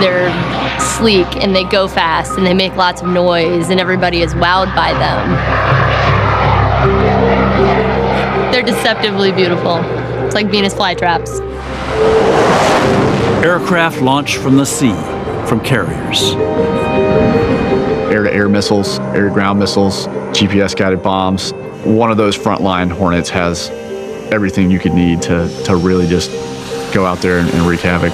They're sleek and they go fast and they make lots of noise and everybody is wowed by them. They're deceptively beautiful. It's like Venus flytraps. Aircraft launch from the sea, from carriers. Air-to-air missiles, air-to-ground missiles, GPS-guided bombs. One of those frontline Hornets has everything you could need to really just go out there and wreak havoc.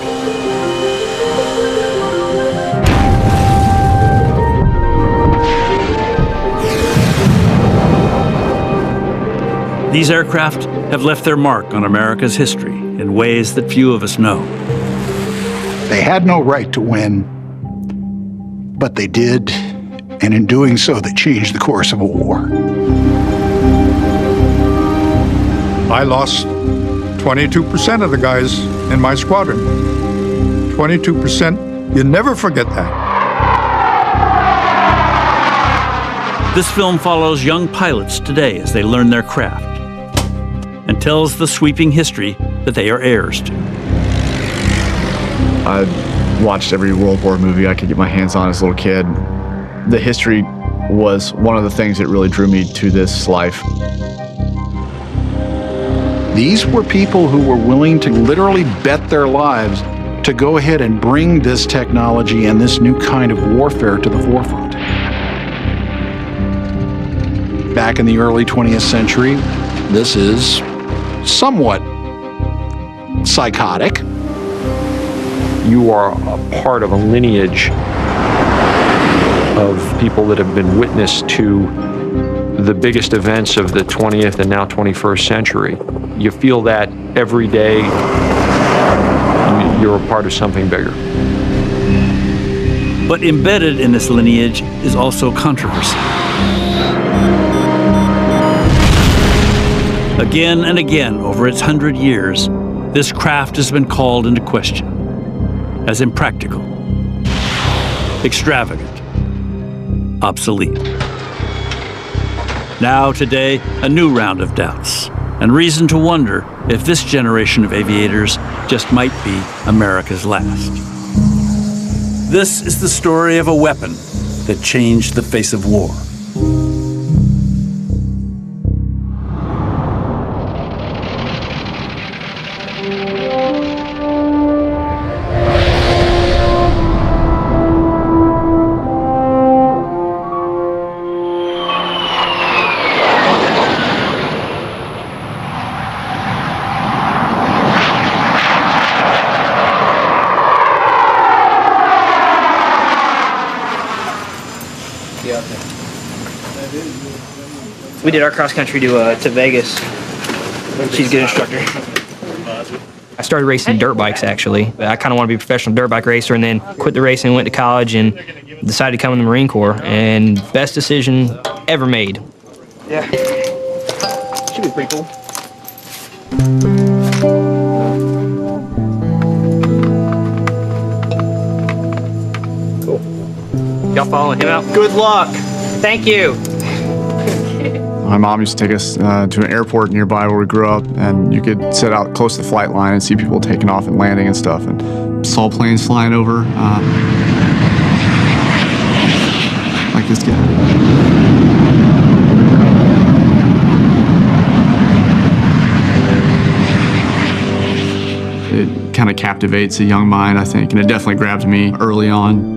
These aircraft have left their mark on America's history in ways that few of us know. They had no right to win, but they did, and in doing so, they changed the course of a war. I lost 22% of the guys in my squadron. 22%, you never forget that. This film follows young pilots today as they learn their craft and tells the sweeping history that they are heirs to. I watched every World War movie I could get my hands on as a little kid. The history was one of the things that really drew me to this life. These were people who were willing to literally bet their lives to go ahead and bring this technology and this new kind of warfare to the forefront. Back in the early 20th century, this is somewhat psychotic. You are a part of a lineage of people that have been witness to the biggest events of the 20th and now 21st century. You feel that every day you're a part of something bigger. But embedded in this lineage is also controversy. Again and again over its 100 years, this craft has been called into question as impractical, extravagant, obsolete. Now, today, a new round of doubts and reason to wonder if this generation of aviators just might be America's last. This is the story of a weapon that changed the face of war. We did our cross country to Vegas. She's a good instructor. I started racing dirt bikes, actually. I kind of want to be a professional dirt bike racer, and then quit the racing, went to college, and decided to come in the Marine Corps. And best decision ever made. Yeah. Should be pretty cool. Cool. Y'all following him out? Good luck. Thank you. My mom used to take us to an airport nearby where we grew up, and you could sit out close to the flight line and see people taking off and landing and stuff, and saw planes flying over, like this guy. It kind of captivates a young mind, I think, and it definitely grabbed me early on.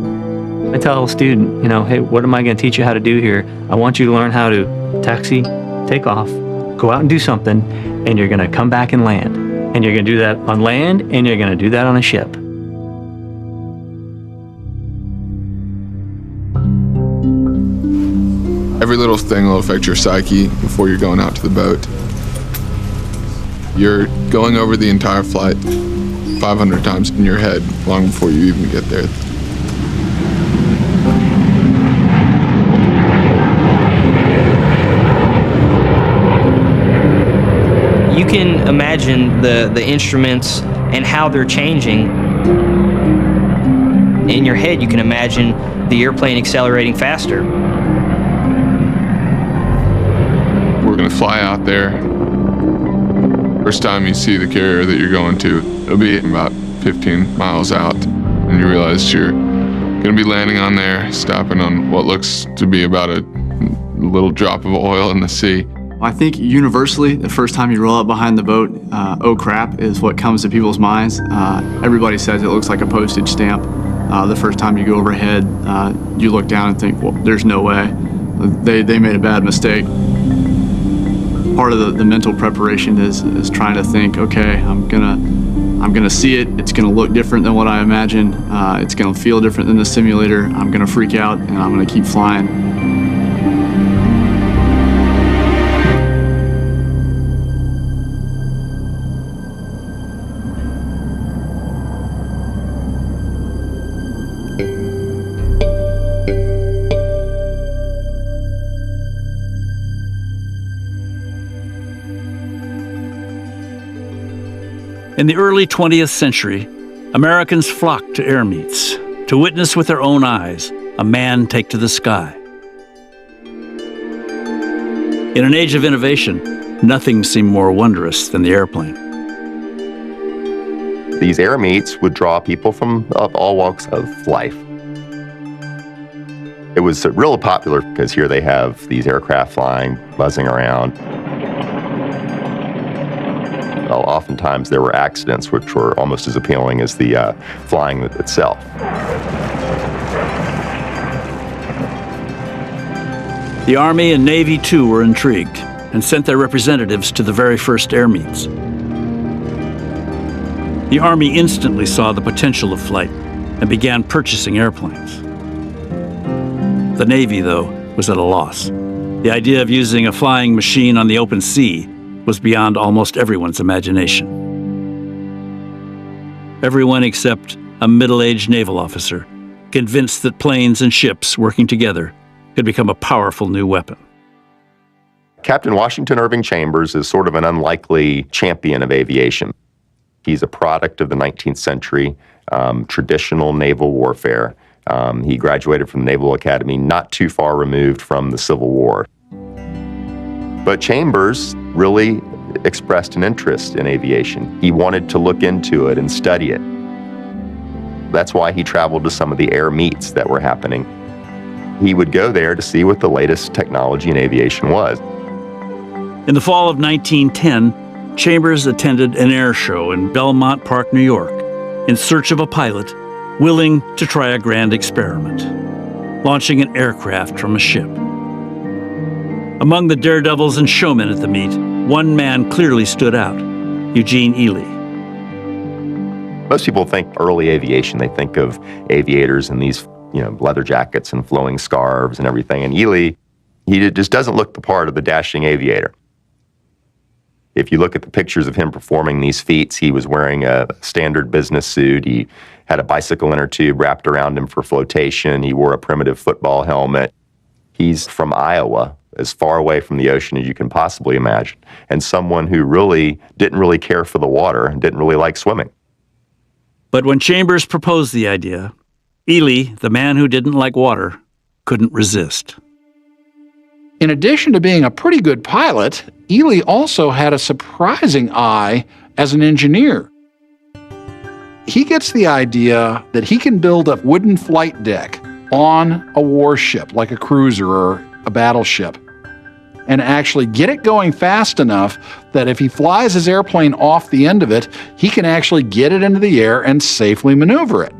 I tell a student, hey, what am I going to teach you how to do here? I want you to learn how to taxi, take off, go out and do something, and you're going to come back and land. And you're going to do that on land, and you're going to do that on a ship. Every little thing will affect your psyche before you're going out to the boat. You're going over the entire flight 500 times in your head long before you even get there. You can imagine the instruments and how they're changing. In your head, you can imagine the airplane accelerating faster. We're gonna fly out there. First time you see the carrier that you're going to, it'll be about 15 miles out. and you realize you're going to be landing on there, stopping on what looks to be about a little drop of oil in the sea. I think universally, the first time you roll up behind the boat, oh crap, is what comes to people's minds. Everybody says it looks like a postage stamp. The first time you go overhead, you look down and think, well, there's no way. They made a bad mistake. Part of the mental preparation is trying to think, okay, I'm gonna see it. It's gonna look different than what I imagine. It's gonna feel different than the simulator. I'm gonna freak out and I'm gonna keep flying. In the early 20th century, Americans flocked to air meets to witness with their own eyes a man take to the sky. In an age of innovation, nothing seemed more wondrous than the airplane. These air meets would draw people from all walks of life. It was real popular because here they have these aircraft flying, buzzing around. Well, oftentimes there were accidents which were almost as appealing as the flying itself. The Army and Navy, too, were intrigued and sent their representatives to the very first air meets. The Army instantly saw the potential of flight and began purchasing airplanes. The Navy, though, was at a loss. The idea of using a flying machine on the open sea was beyond almost everyone's imagination. Everyone except a middle-aged naval officer, convinced that planes and ships working together could become a powerful new weapon. Captain Washington Irving Chambers is sort of an unlikely champion of aviation. He's a product of the 19th century, traditional naval warfare. He graduated from the Naval Academy not too far removed from the Civil War. But Chambers really expressed an interest in aviation. He wanted to look into it and study it. That's why he traveled to some of the air meets that were happening. He would go there to see what the latest technology in aviation was. In the fall of 1910, Chambers attended an air show in Belmont Park, New York, in search of a pilot willing to try a grand experiment, launching an aircraft from a ship. Among the daredevils and showmen at the meet, one man clearly stood out, Eugene Ely. Most people think early aviation, they think of aviators in these, leather jackets and flowing scarves and everything. And Ely, he just doesn't look the part of the dashing aviator. If you look at the pictures of him performing these feats, he was wearing a standard business suit. He had a bicycle inner tube wrapped around him for flotation. He wore a primitive football helmet. He's from Iowa, as far away from the ocean as you can possibly imagine, and someone who didn't really care for the water and didn't really like swimming. But when Chambers proposed the idea, Ely, the man who didn't like water, couldn't resist. In addition to being a pretty good pilot, Ely also had a surprising eye as an engineer. He gets the idea that he can build a wooden flight deck on a warship, like a cruiser or a battleship, and actually get it going fast enough that if he flies his airplane off the end of it, he can actually get it into the air and safely maneuver it.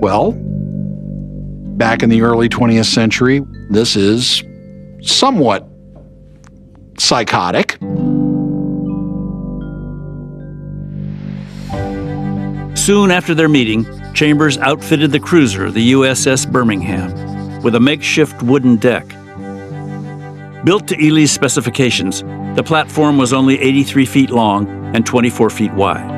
Well, back in the early 20th century, this is somewhat psychotic. Soon after their meeting, Chambers outfitted the cruiser, the USS Birmingham, with a makeshift wooden deck. Built to Ely's specifications, the platform was only 83 feet long and 24 feet wide.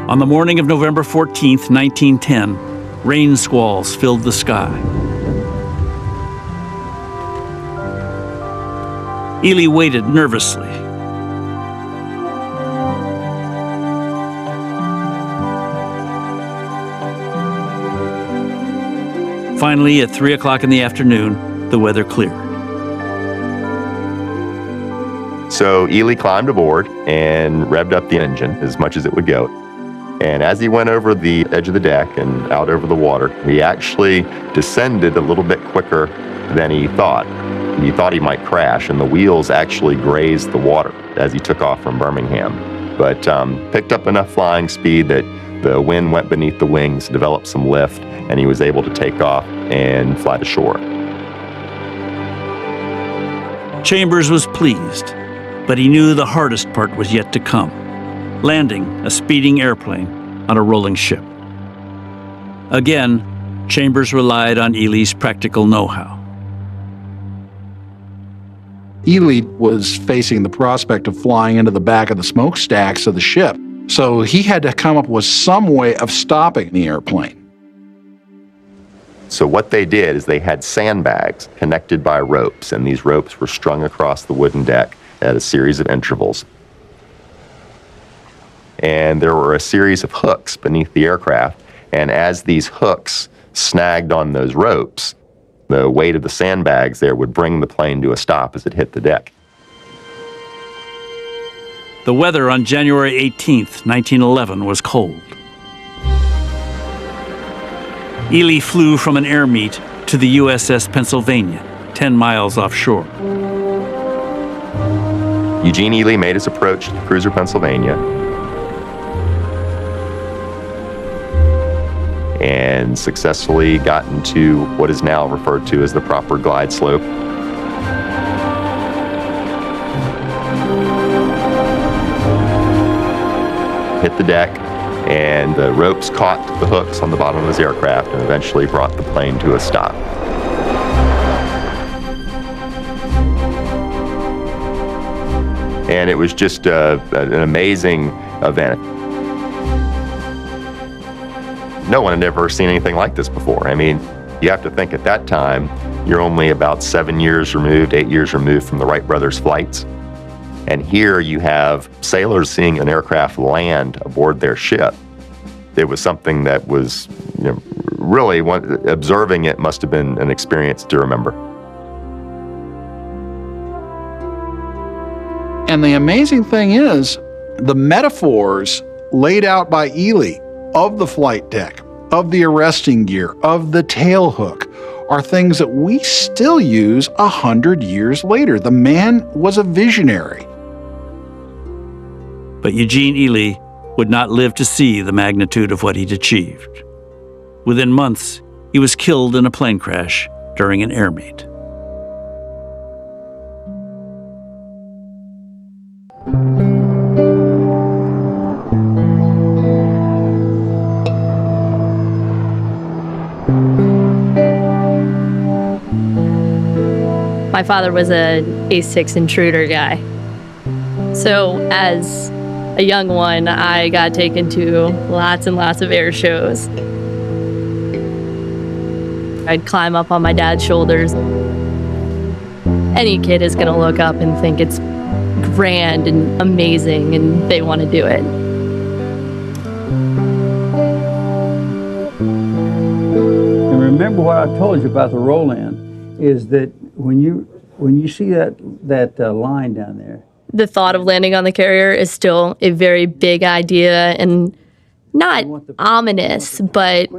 On the morning of November 14th, 1910, rain squalls filled the sky. Ely waited nervously. Finally, at 3 o'clock in the afternoon, the weather cleared. So Ely climbed aboard and revved up the engine as much as it would go. And as he went over the edge of the deck and out over the water, he actually descended a little bit quicker than he thought. He thought he might crash, and the wheels actually grazed the water as he took off from Birmingham. But picked up enough flying speed that the wind went beneath the wings, developed some lift, and he was able to take off and fly to shore. Chambers was pleased, but he knew the hardest part was yet to come: landing a speeding airplane on a rolling ship. Again, Chambers relied on Ely's practical know-how. Ely was facing the prospect of flying into the back of the smokestacks of the ship, so he had to come up with some way of stopping the airplane. So what they did is they had sandbags connected by ropes, and these ropes were strung across the wooden deck at a series of intervals. And there were a series of hooks beneath the aircraft, and as these hooks snagged on those ropes, the weight of the sandbags there would bring the plane to a stop as it hit the deck. The weather on January 18th, 1911 was cold. Ely flew from an air meet to the USS Pennsylvania, 10 miles offshore. Eugene Ely made his approach to the cruiser Pennsylvania and successfully got into what is now referred to as the proper glide slope. Hit the deck, and the ropes caught the hooks on the bottom of his aircraft and eventually brought the plane to a stop. And it was just an amazing event. No one had ever seen anything like this before. I mean, you have to think at that time, you're only about 7 years removed, 8 years removed from the Wright brothers' flights. And here you have sailors seeing an aircraft land aboard their ship. It was something that was, really, observing it must have been an experience to remember. And the amazing thing is, the metaphors laid out by Ely of the flight deck, of the arresting gear, of the tail hook, are things that we still use 100 years later. The man was a visionary. But Eugene Ely would not live to see the magnitude of what he'd achieved. Within months, he was killed in a plane crash during an air meet. My father was an A6 intruder guy. So as a young one, I got taken to lots and lots of air shows. I'd climb up on my dad's shoulders. Any kid is gonna look up and think it's grand and amazing and they want to do it. And remember what I told you about the roll-in is that when you see that line down there, the thought of landing on the carrier is still a very big idea and not ominous, but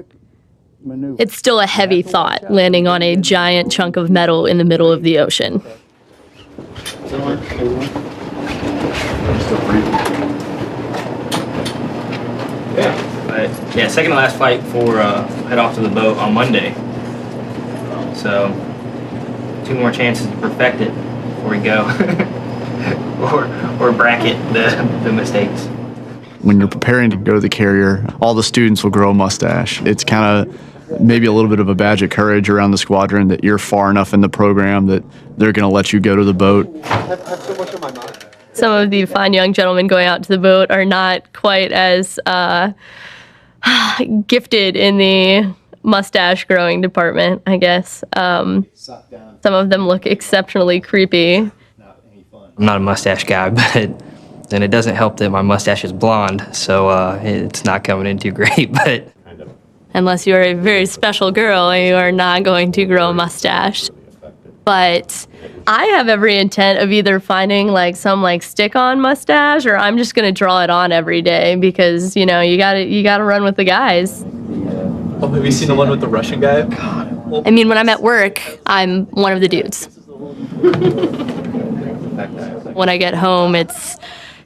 it's still a heavy thought, landing on a giant chunk of metal in the middle of the ocean. But yeah, second to last flight for head off to the boat on Monday. So 2 more chances to perfect it before we go. or bracket the mistakes. When you're preparing to go to the carrier, all the students will grow a mustache. It's kind of maybe a little bit of a badge of courage around the squadron that you're far enough in the program that they're going to let you go to the boat. Some of the fine young gentlemen going out to the boat are not quite as gifted in the mustache growing department, I guess. Some of them look exceptionally creepy. I'm not a mustache guy, and it doesn't help that my mustache is blonde, so it's not coming in too great. But unless you are a very special girl, you are not going to grow a mustache. But I have every intent of either finding like some like stick-on mustache, or I'm just gonna draw it on every day because you gotta run with the guys. Oh, have you seen the one with the Russian guy? I mean, when I'm at work, I'm one of the dudes. When I get home, it's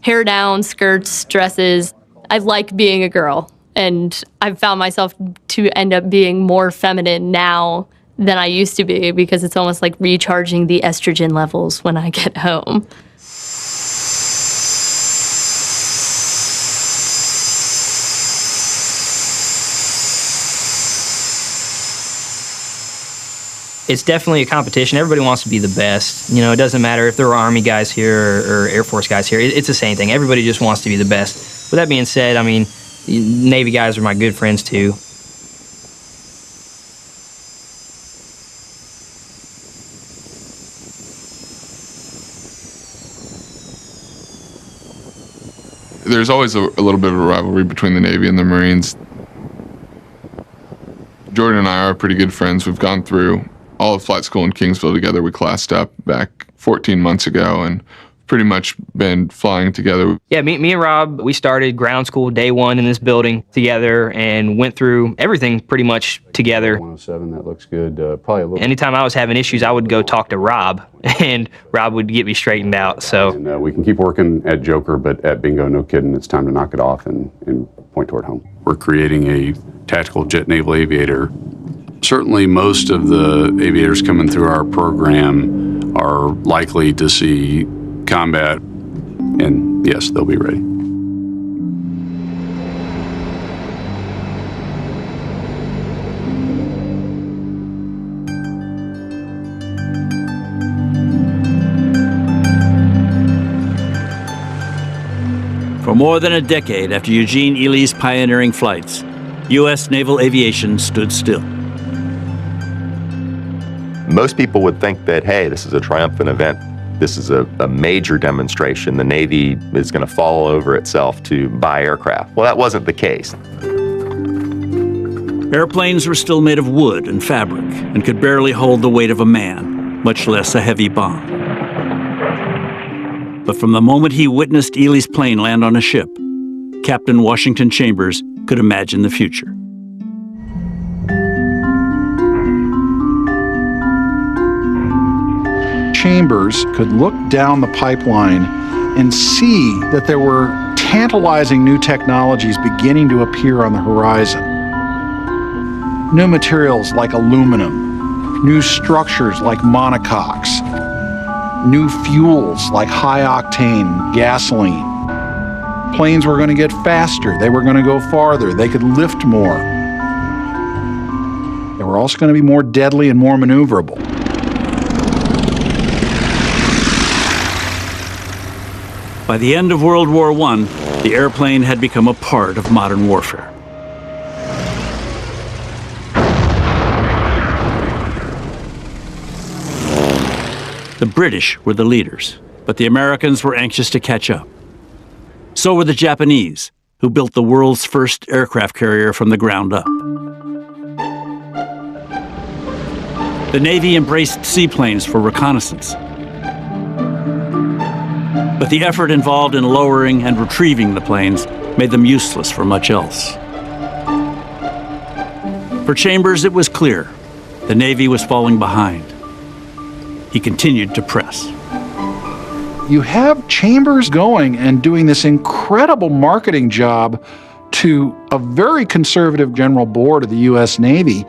hair down, skirts, dresses. I like being a girl, and I've found myself to end up being more feminine now than I used to be because it's almost like recharging the estrogen levels when I get home. It's definitely a competition. Everybody wants to be the best. You know, it doesn't matter if there are Army guys here or Air Force guys here. It's the same thing. Everybody just wants to be the best. With that being said, I mean, Navy guys are my good friends too. There's always a little bit of a rivalry between the Navy and the Marines. Jordan and I are pretty good friends. We've gone through all of flight school in Kingsville together. We classed up back 14 months ago and pretty much been flying together. Yeah, me and Rob, we started ground school day one in this building together and went through everything pretty much together. 107, that looks good. Probably a little. Anytime I was having issues, I would go talk to Rob, and Rob would get me straightened out. So And we can keep working at Joker, but at Bingo, no kidding, it's time to knock it off and point toward home. We're creating a tactical jet naval aviator. Certainly most of the aviators coming through our program are likely to see combat, and yes, they'll be ready. For more than a decade after Eugene Ely's pioneering flights, U.S. naval aviation stood still. Most people would think that, hey, this is a triumphant event. This is a major demonstration. The Navy is going to fall over itself to buy aircraft. Well, that wasn't the case. Airplanes were still made of wood and fabric and could barely hold the weight of a man, much less a heavy bomb. But from the moment he witnessed Ely's plane land on a ship, Captain Washington Chambers could imagine the future. Chambers could look down the pipeline and see that there were tantalizing new technologies beginning to appear on the horizon. New materials like aluminum, new structures like monocoques, new fuels like high-octane gasoline. Planes were going to get faster, they were going to go farther, they could lift more. They were also going to be more deadly and more maneuverable. By the end of World War I, the airplane had become a part of modern warfare. The British were the leaders, but the Americans were anxious to catch up. So were the Japanese, who built the world's first aircraft carrier from the ground up. The Navy embraced seaplanes for reconnaissance. But the effort involved in lowering and retrieving the planes made them useless for much else. For Chambers, it was clear the Navy was falling behind. He continued to press. You have Chambers going and doing this incredible marketing job to a very conservative general board of the U.S. Navy,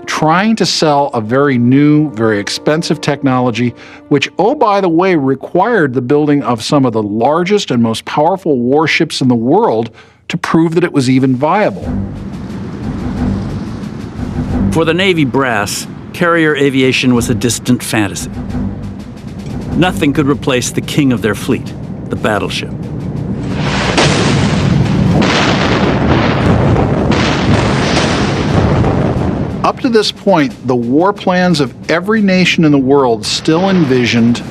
trying to sell a very new, very expensive technology, which, oh, by the way, required the building of some of the largest and most powerful warships in the world to prove that it was even viable. For the Navy brass, carrier aviation was a distant fantasy. Nothing could replace the king of their fleet, the battleship. Up to this point, the war plans of every nation in the world still envisioned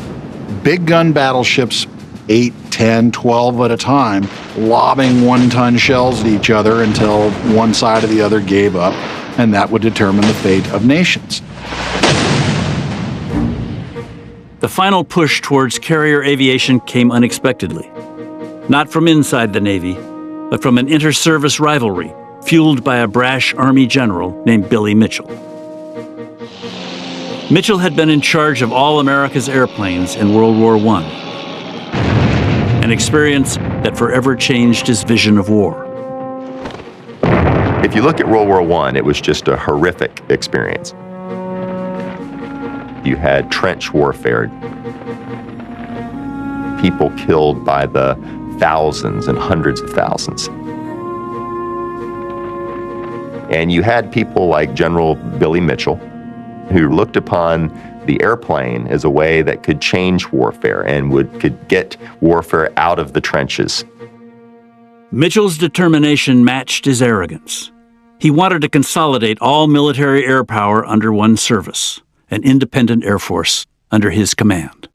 big gun battleships, 8, 10, 12 at a time, lobbing one-ton shells at each other until one side or the other gave up, and that would determine the fate of nations. The final push towards carrier aviation came unexpectedly. Not from inside the Navy, but from an inter-service rivalry fueled by a brash Army general named Billy Mitchell. Mitchell had been in charge of all America's airplanes in World War I, an experience that forever changed his vision of war. If you look at World War I, it was just a horrific experience. You had trench warfare, people killed by the thousands and hundreds of thousands. And you had people like General Billy Mitchell, who looked upon the airplane as a way that could change warfare and could get warfare out of the trenches. Mitchell's determination matched his arrogance. He wanted to consolidate all military air power under one service, an independent air force under his command.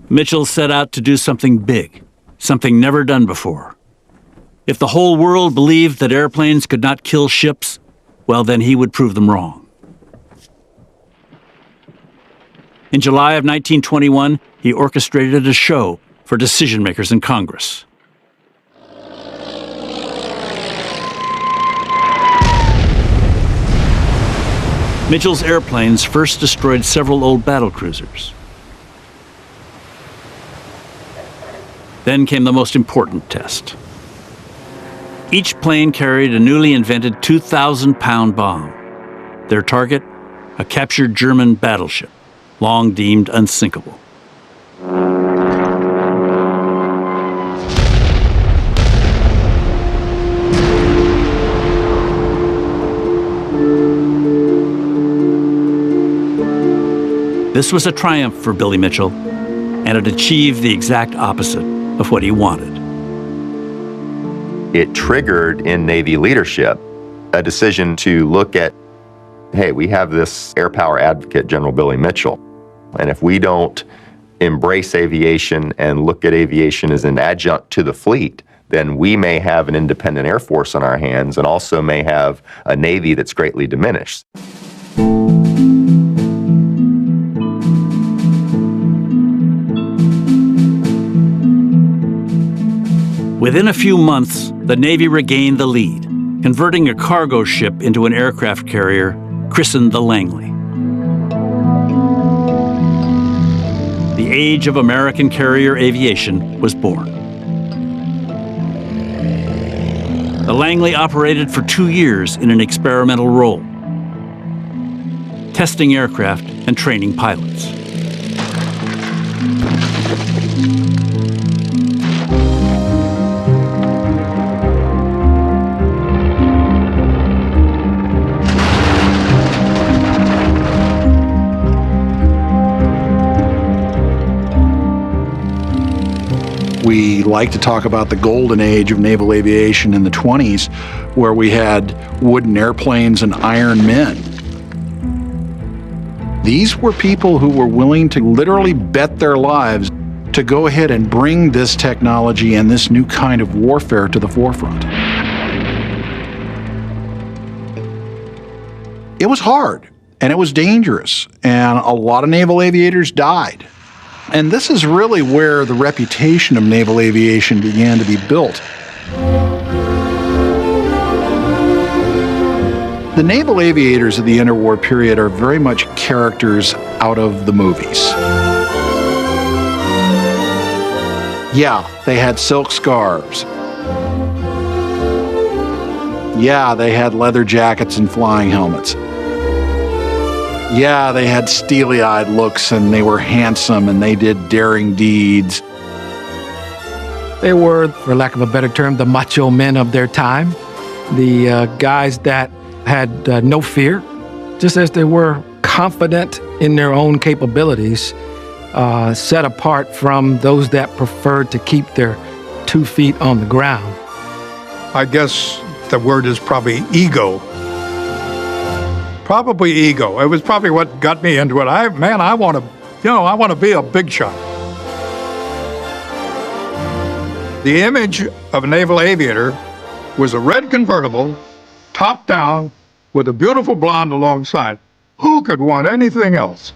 Mitchell set out to do something big, something never done before. If the whole world believed that airplanes could not kill ships, well, then he would prove them wrong. In July of 1921, he orchestrated a show for decision-makers in Congress. Mitchell's airplanes first destroyed several old battlecruisers. Then came the most important test. Each plane carried a newly invented 2,000-pound bomb. Their target, a captured German battleship, long deemed unsinkable. This was a triumph for Billy Mitchell, and it achieved the exact opposite of what he wanted. It triggered in Navy leadership a decision to look at, hey, we have this air power advocate, General Billy Mitchell, and if we don't embrace aviation and look at aviation as an adjunct to the fleet, then we may have an independent Air Force on our hands and also may have a Navy that's greatly diminished. Within a few months, the Navy regained the lead, converting a cargo ship into an aircraft carrier christened the Langley. The age of American carrier aviation was born. The Langley operated for 2 years in an experimental role, testing aircraft and training pilots. We like to talk about the golden age of naval aviation in the 20s, where we had wooden airplanes and iron men. These were people who were willing to literally bet their lives to go ahead and bring this technology and this new kind of warfare to the forefront. It was hard, and it was dangerous, and a lot of naval aviators died. And this is really where the reputation of naval aviation began to be built. The naval aviators of the interwar period are very much characters out of the movies. Yeah, they had silk scarves. Yeah, they had leather jackets and flying helmets. Yeah, they had steely-eyed looks, and they were handsome, and they did daring deeds. They were, for lack of a better term, the macho men of their time. The guys that had no fear, just as they were confident in their own capabilities, set apart from those that preferred to keep their 2 feet on the ground. I guess the word is probably ego. Probably ego. It was probably what got me into it. I want to be a big shot. The image of a naval aviator was a red convertible, top down, with a beautiful blonde alongside. Who could want anything else?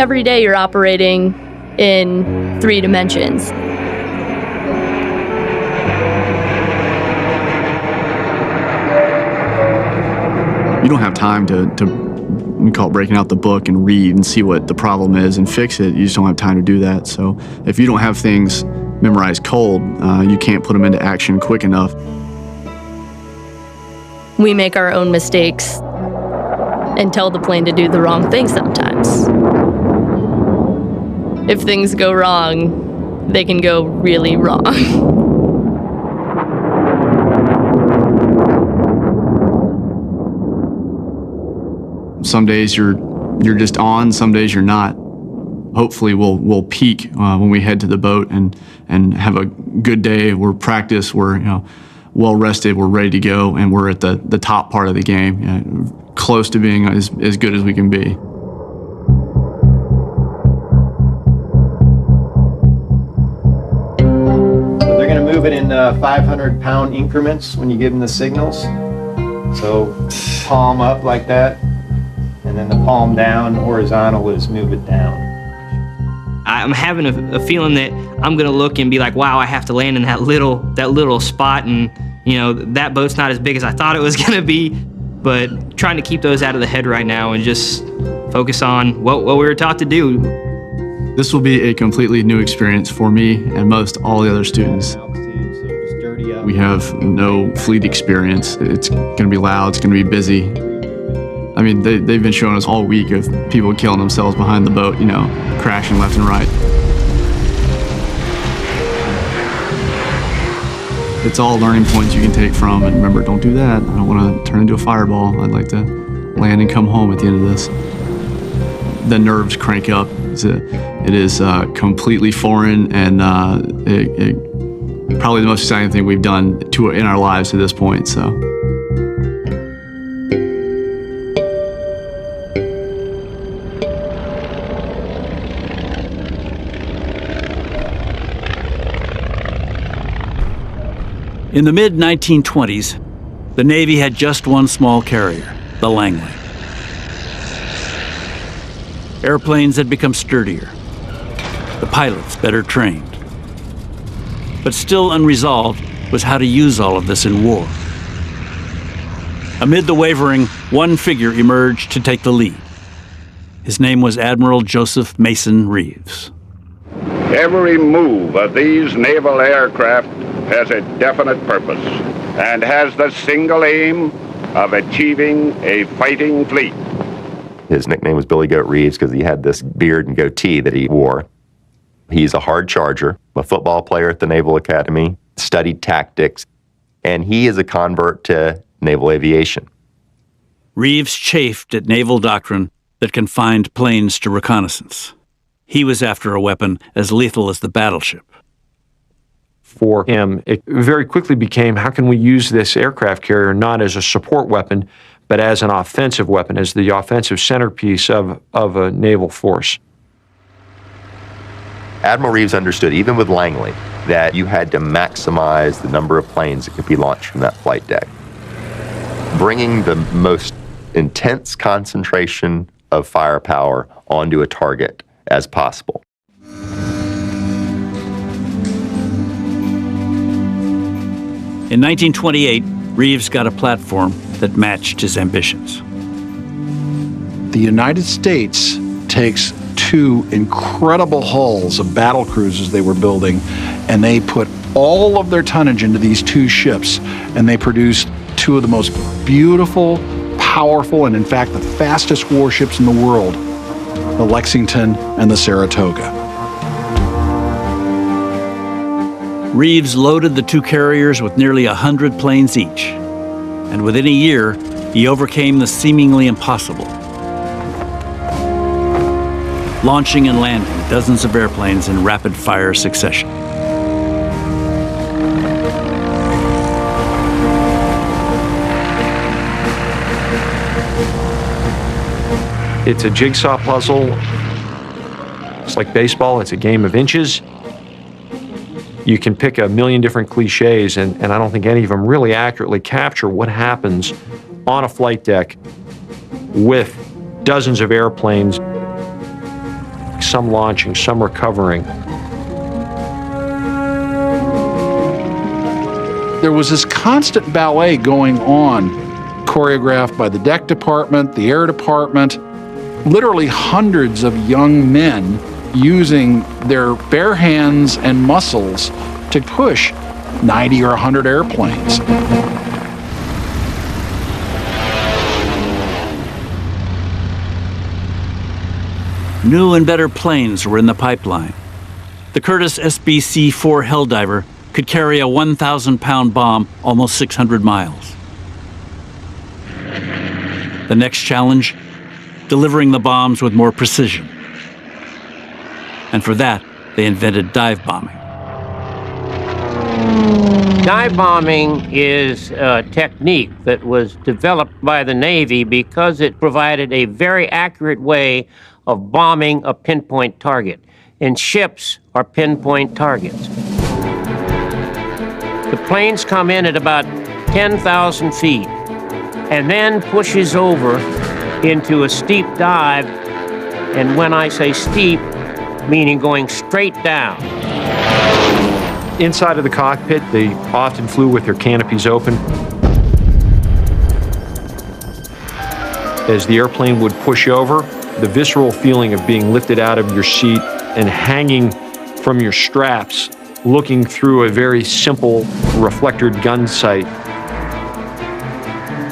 Every day you're operating in 3 dimensions. You don't have time to we call it breaking out the book and read and see what the problem is and fix it. You just don't have time to do that. So if you don't have things memorized cold, you can't put them into action quick enough. We make our own mistakes and tell the plane to do the wrong thing sometimes. If things go wrong, they can go really wrong. Some days you're just on, some days you're not. Hopefully we'll peak when we head to the boat and have a good day. We're practiced, we're well rested, we're ready to go, and we're at the top part of the game, close to being as good as we can be. So they're going to move it in 500-pound increments when you give them the signals. So palm up like that. And then the palm down, horizontal is move it down. I'm having a feeling that I'm gonna look and be like, wow, I have to land in that little spot, and that boat's not as big as I thought it was gonna be. But trying to keep those out of the head right now and just focus on what we were taught to do. This will be a completely new experience for me and most all the other students. We have no fleet experience. It's gonna be loud, it's gonna be busy. I mean, they've been showing us all week of people killing themselves behind the boat, crashing left and right. It's all learning points you can take from, and remember, don't do that. I don't want to turn into a fireball. I'd like to land and come home at the end of this. The nerves crank up. It is completely foreign, and probably the most exciting thing we've done in our lives to this point, so. In the mid-1920s, the Navy had just one small carrier, the Langley. Airplanes had become sturdier, the pilots better trained. But still unresolved was how to use all of this in war. Amid the wavering, one figure emerged to take the lead. His name was Admiral Joseph Mason Reeves. Every move of these naval aircraft has a definite purpose and has the single aim of achieving a fighting fleet. His nickname was Billy Goat Reeves because he had this beard and goatee that he wore. He's a hard charger, a football player at the Naval Academy, studied tactics, and he is a convert to naval aviation. Reeves chafed at naval doctrine that confined planes to reconnaissance. He was after a weapon as lethal as the battleship. For him, it very quickly became, how can we use this aircraft carrier not as a support weapon, but as an offensive weapon, as the offensive centerpiece of a naval force? Admiral Reeves understood, even with Langley, that you had to maximize the number of planes that could be launched from that flight deck. Bringing the most intense concentration of firepower onto a target as possible. In 1928, Reeves got a platform that matched his ambitions. The United States takes 2 incredible hulls of battle cruisers they were building, and they put all of their tonnage into these 2 ships, and they produced 2 of the most beautiful, powerful, and in fact the fastest warships in the world, the Lexington and the Saratoga. Reeves loaded the 2 carriers with nearly 100 planes each, and within a year, he overcame the seemingly impossible, launching and landing dozens of airplanes in rapid-fire succession. It's a jigsaw puzzle. It's like baseball, it's a game of inches. You can pick a million different cliches, and I don't think any of them really accurately capture what happens on a flight deck with dozens of airplanes. back, some launching, some recovering. There was this constant ballet going on, choreographed by the deck department, the air department, literally hundreds of young men using their bare hands and muscles to push 90 or 100 airplanes. New and better planes were in the pipeline. The Curtiss SBC-4 Helldiver could carry a 1,000-pound bomb almost 600 miles. The next challenge, delivering the bombs with more precision. And for that, they invented dive bombing. Dive bombing is a technique that was developed by the Navy because it provided a very accurate way of bombing a pinpoint target. And ships are pinpoint targets. The planes come in at about 10,000 feet and then pushes over into a steep dive. And when I say steep, meaning going straight down. Inside of the cockpit, they often flew with their canopies open. As the airplane would push over, the visceral feeling of being lifted out of your seat and hanging from your straps, looking through a very simple reflectored gun sight.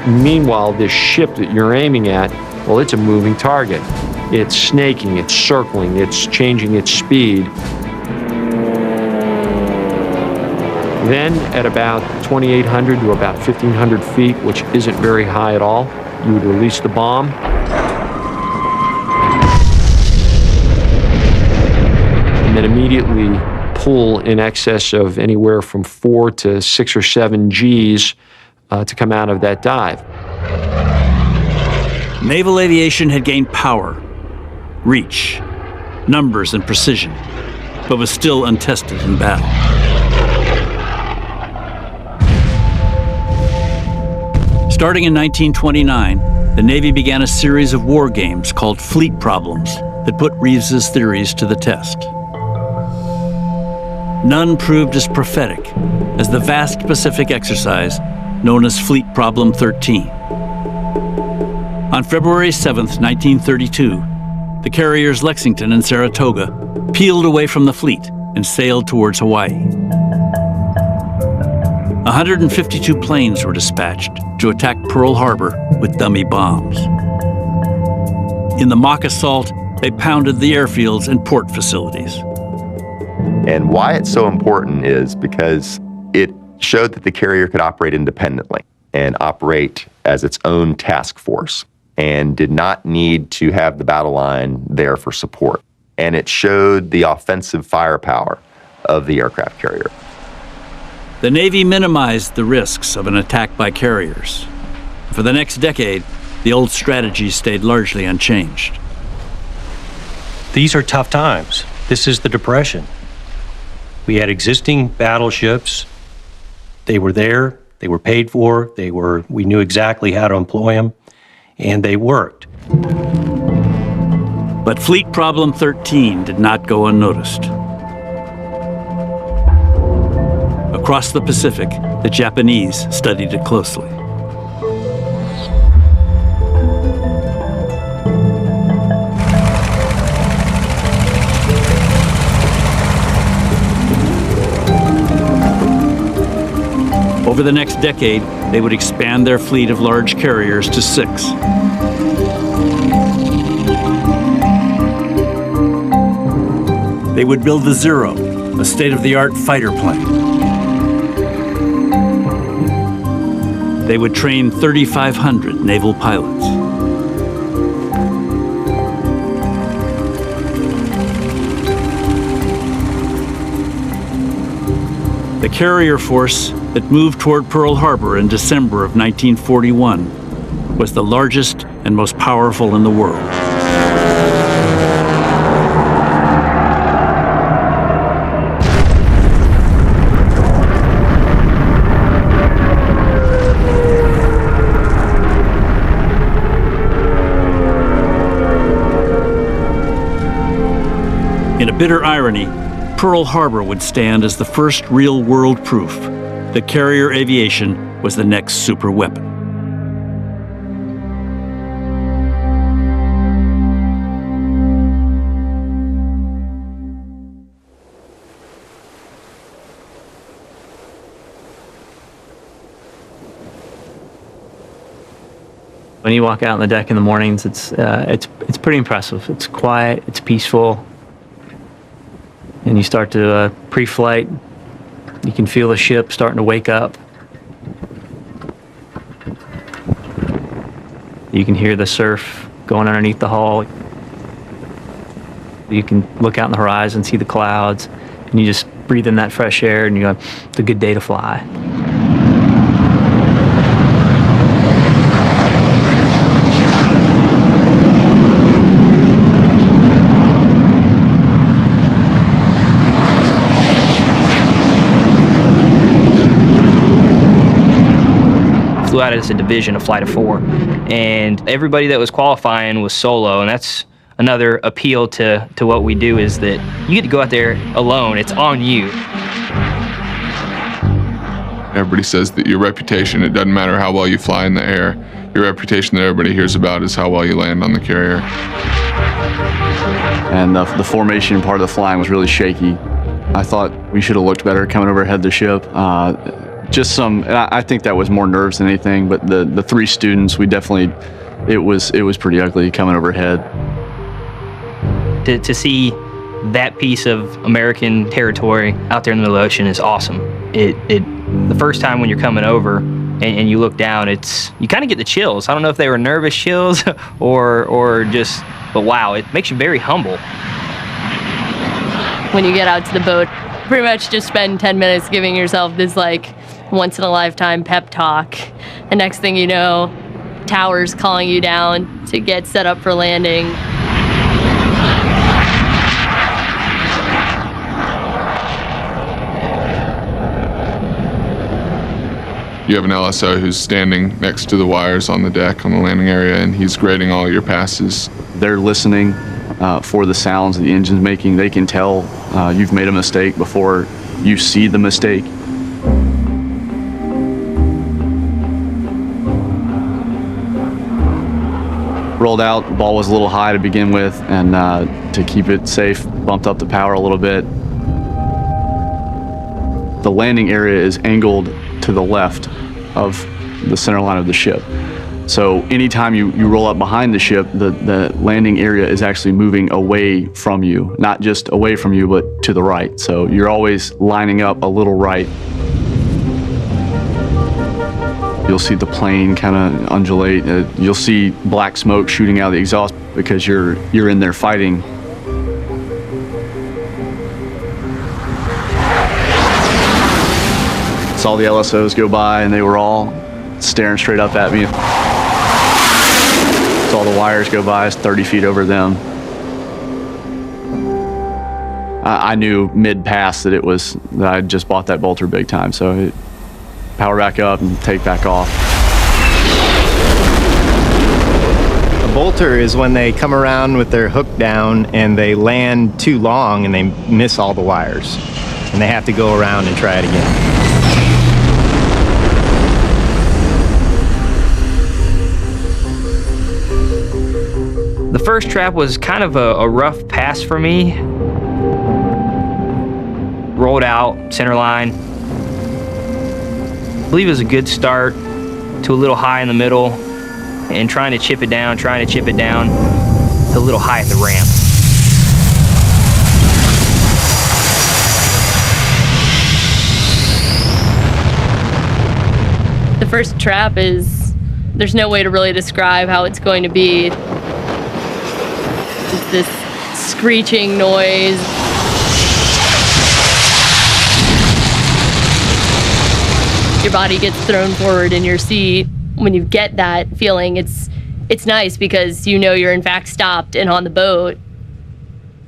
Meanwhile, this ship that you're aiming at, well, it's a moving target. It's snaking, it's circling, it's changing its speed. Then at about 2,800 to about 1,500 feet, which isn't very high at all, you would release the bomb. And then immediately pull in excess of anywhere from 4 to 6 or 7 Gs to come out of that dive. Naval aviation had gained power, reach, numbers, and precision, but was still untested in battle. Starting in 1929, the Navy began a series of war games called fleet problems that put Reeves's theories to the test. None proved as prophetic as the vast Pacific exercise known as Fleet Problem 13. On February 7, 1932, the carriers Lexington and Saratoga peeled away from the fleet and sailed towards Hawaii. 152 planes were dispatched to attack Pearl Harbor with dummy bombs. In the mock assault, they pounded the airfields and port facilities. And why it's so important is because it showed that the carrier could operate independently and operate as its own task force and did not need to have the battle line there for support. And it showed the offensive firepower of the aircraft carrier. The Navy minimized the risks of an attack by carriers. For the next decade, the old strategy stayed largely unchanged. These are tough times. This is the Depression. We had existing battleships. They were there, they were paid for, we knew exactly how to employ them, and they worked. But Fleet Problem 13 did not go unnoticed. Across the Pacific, the Japanese studied it closely. Over the next decade, they would expand their fleet of large carriers to 6. They would build the Zero, a state-of-the-art fighter plane. They would train 3,500 naval pilots. The carrier force that moved toward Pearl Harbor in December of 1941 was the largest and most powerful in the world. bitter irony, Pearl Harbor would stand as the first real-world proof that carrier aviation was the next superweapon. When you walk out on the deck in the mornings, it's pretty impressive. It's quiet, it's peaceful, and you start to pre-flight. You can feel the ship starting to wake up. You can hear the surf going underneath the hull. You can look out on the horizon, see the clouds, and you just breathe in that fresh air, and you go, it's a good day to fly. Flew out as a division, a flight of 4, and everybody that was qualifying was solo, and that's another appeal to what we do, is that you get to go out there alone. It's on you. Everybody says that your reputation, it doesn't matter how well you fly in the air, your reputation that everybody hears about is how well you land on the carrier. And the formation part of the flying was really shaky. I thought we should have looked better coming overhead of the ship. Just some, I think that was more nerves than anything, but the 3 students, we definitely, it was pretty ugly coming overhead. To see that piece of American territory out there in the middle of the ocean is awesome. The first time when you're coming over and you look down, you kind of get the chills. I don't know if they were nervous chills or just, but wow, it makes you very humble. When you get out to the boat, pretty much just spend 10 minutes giving yourself this like once-in-a-lifetime pep talk. And next thing you know, tower's calling you down to get set up for landing. You have an LSO who's standing next to the wires on the deck on the landing area, and he's grading all your passes. They're listening for the sounds the engine's making. They can tell you've made a mistake before you see the mistake. Rolled out, the ball was a little high to begin with, and to keep it safe, bumped up the power a little bit. The landing area is angled to the left of the center line of the ship. So anytime you roll up behind the ship, the landing area is actually moving away from you, not just away from you, but to the right. So you're always lining up a little right. You'll see the plane kind of undulate. You'll see black smoke shooting out of the exhaust because you're in there fighting. Saw the LSOs go by and they were all staring straight up at me. Saw the wires go by, 30 feet over them. I knew mid-pass that I just bought that bolter big time, so power back up and take back off. A bolter is when they come around with their hook down and they land too long and they miss all the wires. And they have to go around and try it again. The first trap was kind of a rough pass for me. Rolled out, center line. I believe it was a good start to a little high in the middle and trying to chip it down to a little high at the ramp. The first trap there's no way to really describe how it's going to be. It's this screeching noise. Your body gets thrown forward in your seat. When you get that feeling, it's nice because you know you're in fact stopped and on the boat.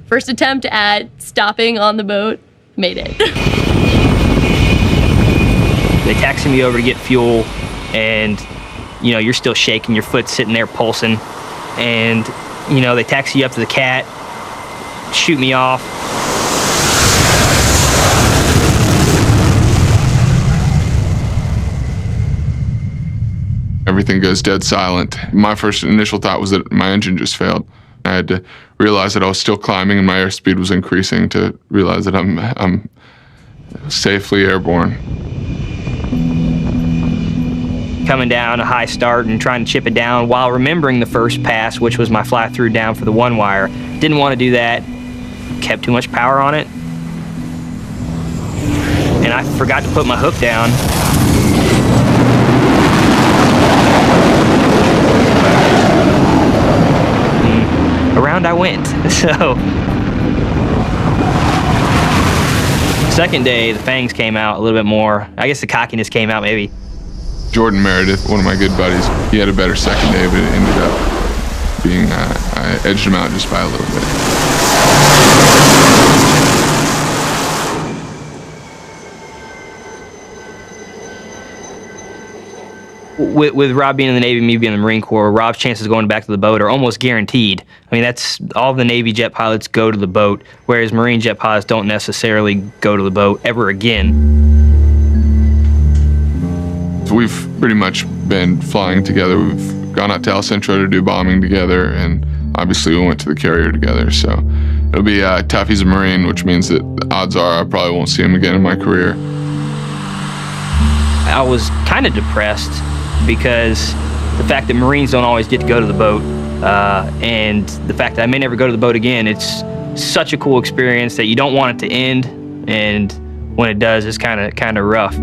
First attempt at stopping on the boat, made it. They taxi me over to get fuel, and you're still shaking, your foot's sitting there pulsing, and they taxi you up to the cat, shoot me off. everything goes dead silent. My first initial thought was that my engine just failed. I had to realize that I was still climbing and my airspeed was increasing to realize that I'm safely airborne. Coming down a high start and trying to chip it down while remembering the first pass, which was my fly-through down for the one wire. Didn't want to do that. Kept too much power on it. And I forgot to put my hook down. And around I went. So, second day, the fangs came out a little bit more. I guess the cockiness came out maybe. Jordan Meredith, one of my good buddies, he had a better second day, but it ended up being, I edged him out just by a little bit. With Rob being in the Navy, me being in the Marine Corps, Rob's chances of going back to the boat are almost guaranteed. I mean, that's all the Navy jet pilots go to the boat, whereas Marine jet pilots don't necessarily go to the boat ever again. We've pretty much been flying together. We've gone out to El Centro to do bombing together, and obviously we went to the carrier together. So it'll be tough. He's a Marine, which means that the odds are I probably won't see him again in my career. I was kind of depressed because the fact that Marines don't always get to go to the boat, and the fact that I may never go to the boat again, it's such a cool experience that you don't want it to end, and when it does, it's kind of rough.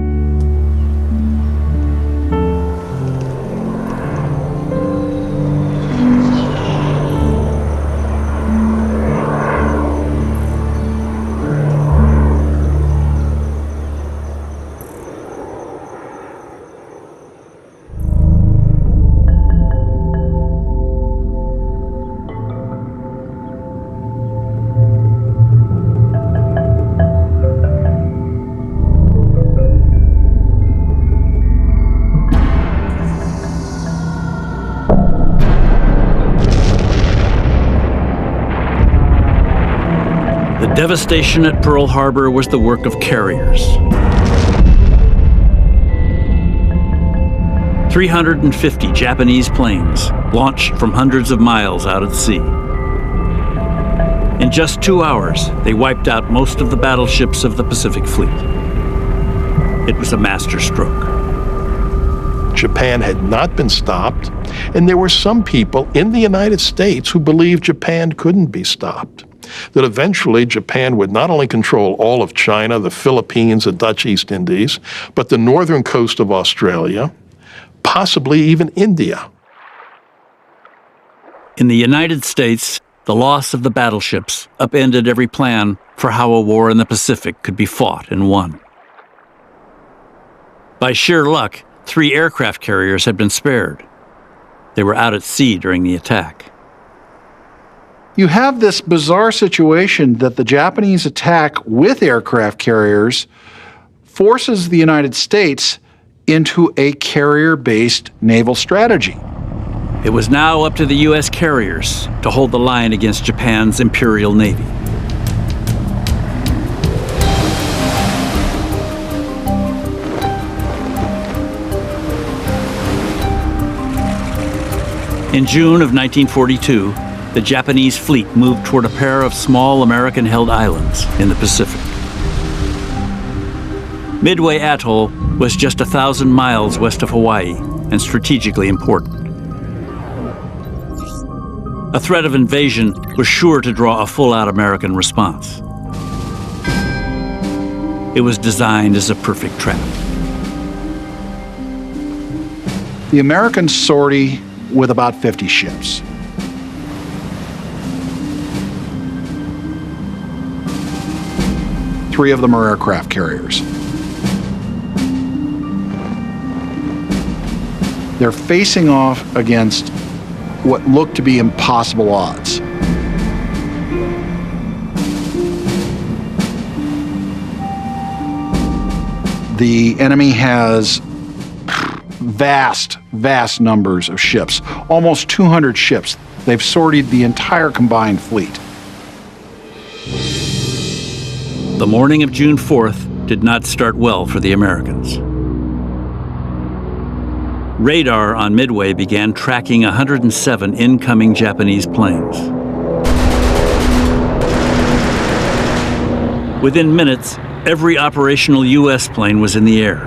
The devastation at Pearl Harbor was the work of carriers. 350 Japanese planes launched from hundreds of miles out at sea. In just 2 hours, they wiped out most of the battleships of the Pacific Fleet. It was a masterstroke. Japan had not been stopped, and there were some people in the United States who believed Japan couldn't be stopped. That eventually Japan would not only control all of China, the Philippines, the Dutch East Indies, but the northern coast of Australia, possibly even India. In the United States, the loss of the battleships upended every plan for how a war in the Pacific could be fought and won. By sheer luck, 3 aircraft carriers had been spared. They were out at sea during the attack. You have this bizarre situation that the Japanese attack with aircraft carriers forces the United States into a carrier-based naval strategy. It was now up to the U.S. carriers to hold the line against Japan's Imperial Navy. In June of 1942, the Japanese fleet moved toward a pair of small American-held islands in the Pacific. Midway Atoll was just 1,000 miles west of Hawaii and strategically important. A threat of invasion was sure to draw a full-out American response. It was designed as a perfect trap. The Americans sortie with about 50 ships. Three of them are aircraft carriers. They're facing off against what look to be impossible odds. The enemy has vast numbers of ships, almost 200 ships. They've sortied the entire combined fleet. The morning of June 4th did not start well for the Americans. Radar on Midway began tracking 107 incoming Japanese planes. Within minutes, every operational U.S. plane was in the air.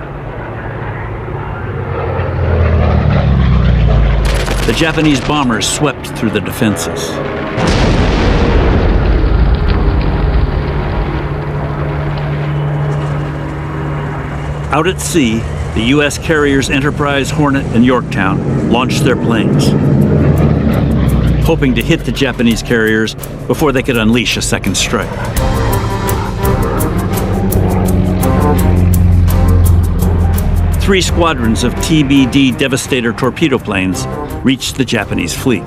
The Japanese bombers swept through the defenses. Out at sea, the U.S. carriers Enterprise, Hornet, and Yorktown launched their planes, hoping to hit the Japanese carriers before they could unleash a second strike. Three squadrons of TBD Devastator torpedo planes reached the Japanese fleet.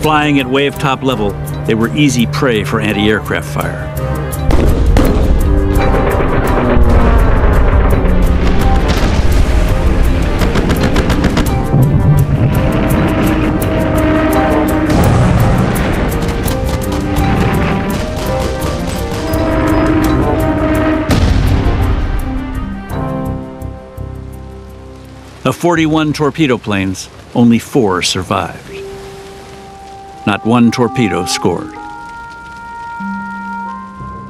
Flying at wave-top level, they were easy prey for anti-aircraft fire. Of 41 torpedo planes, only 4 survived. Not one torpedo scored.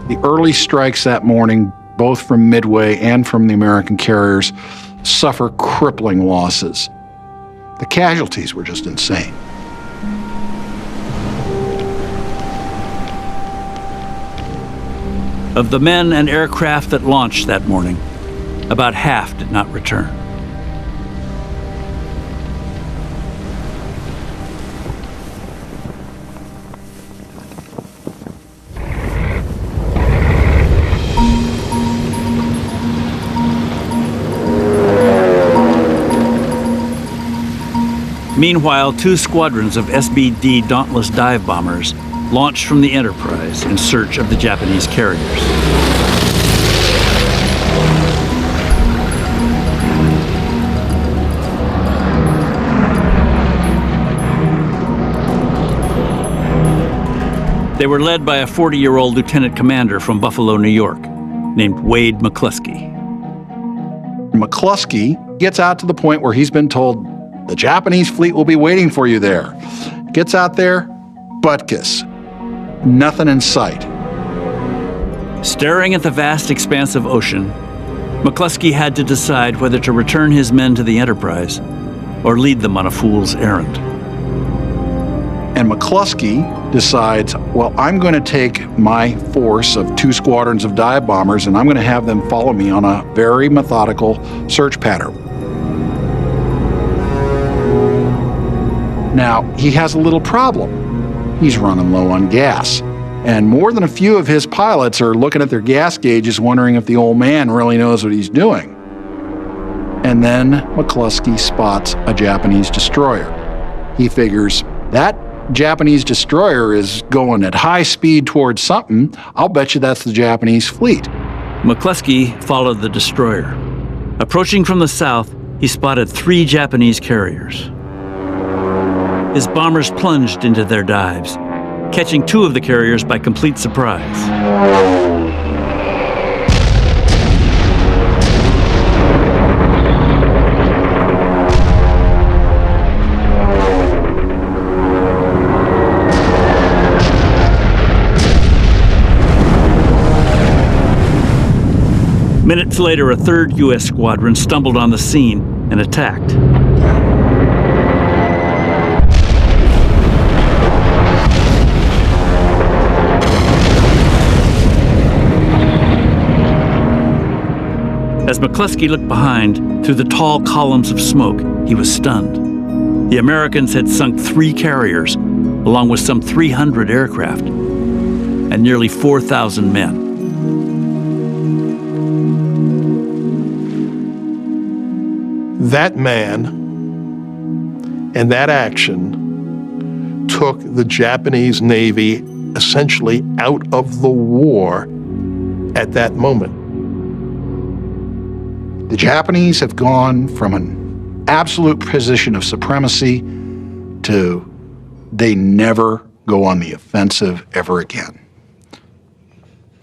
The early strikes that morning, both from Midway and from the American carriers, suffer crippling losses. The casualties were just insane. Of the men and aircraft that launched that morning, about half did not return. Meanwhile, 2 squadrons of SBD Dauntless dive bombers launched from the Enterprise in search of the Japanese carriers. They were led by a 40-year-old lieutenant commander from Buffalo, New York, named Wade McCluskey. McCluskey gets out to the point where he's been told the Japanese fleet will be waiting for you there. Gets out there, butkus. Nothing in sight. Staring at the vast expanse of ocean, McCluskey had to decide whether to return his men to the Enterprise or lead them on a fool's errand. And McCluskey decides, well, I'm going to take my force of 2 squadrons of dive bombers and I'm going to have them follow me on a very methodical search pattern. Now, he has a little problem. He's running low on gas. And more than a few of his pilots are looking at their gas gauges wondering if the old man really knows what he's doing. And then McCluskey spots a Japanese destroyer. He figures, that Japanese destroyer is going at high speed towards something. I'll bet you that's the Japanese fleet. McCluskey followed the destroyer. Approaching from the south, he spotted 3 Japanese carriers. His bombers plunged into their dives, catching 2 of the carriers by complete surprise. Minutes later, a 3rd U.S. squadron stumbled on the scene and attacked. As McCluskey looked behind, through the tall columns of smoke, he was stunned. The Americans had sunk 3 carriers, along with some 300 aircraft, and nearly 4,000 men. That man and that action took the Japanese Navy essentially out of the war at that moment. The Japanese have gone from an absolute position of supremacy to they never go on the offensive ever again.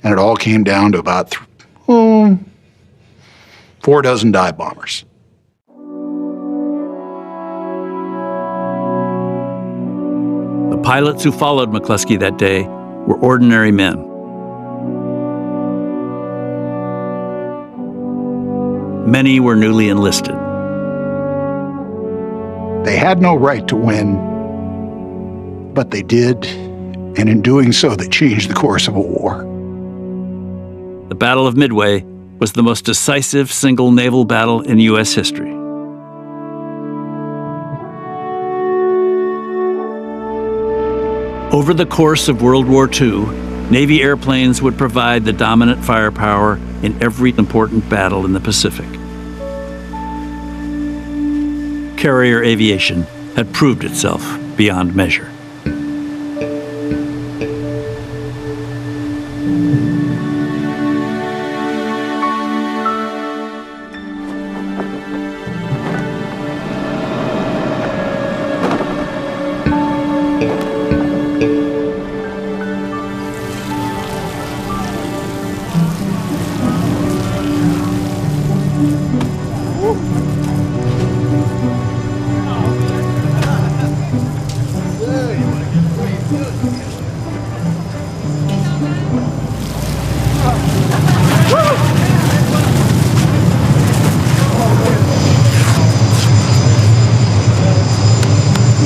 And it all came down to about 4 dozen dive bombers. pilots who followed McCluskey that day were ordinary men. Many were newly enlisted. They had no right to win, but they did, and in doing so, they changed the course of a war. The Battle of Midway was the most decisive single naval battle in U.S. history. Over the course of World War II, Navy airplanes would provide the dominant firepower in every important battle in the Pacific. Carrier aviation had proved itself beyond measure.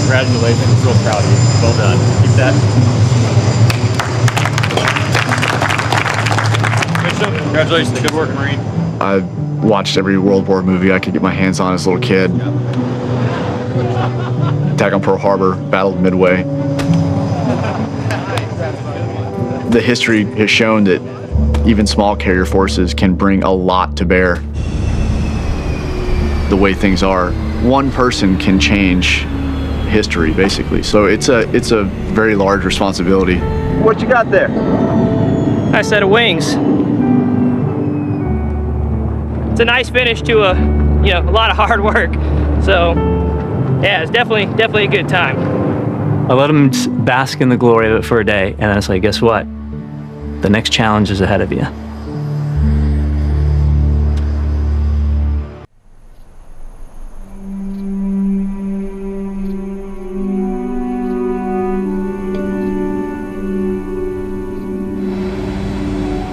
Congratulations, real proud of you. Well done. Keep that. Good job. Congratulations, good work, Marine. I watched every World War movie I could get my hands on as a little kid. Attack on Pearl Harbor, Battle of Midway. The history has shown that even small carrier forces can bring a lot to bear. The way things are, one person can change history, basically. So it's a very large responsibility. What you got there? Nice set of wings. It's a nice finish to a lot of hard work. So yeah, it's definitely a good time. I let them bask in the glory of it for a day, and then it's like, guess what? The next challenge is ahead of you.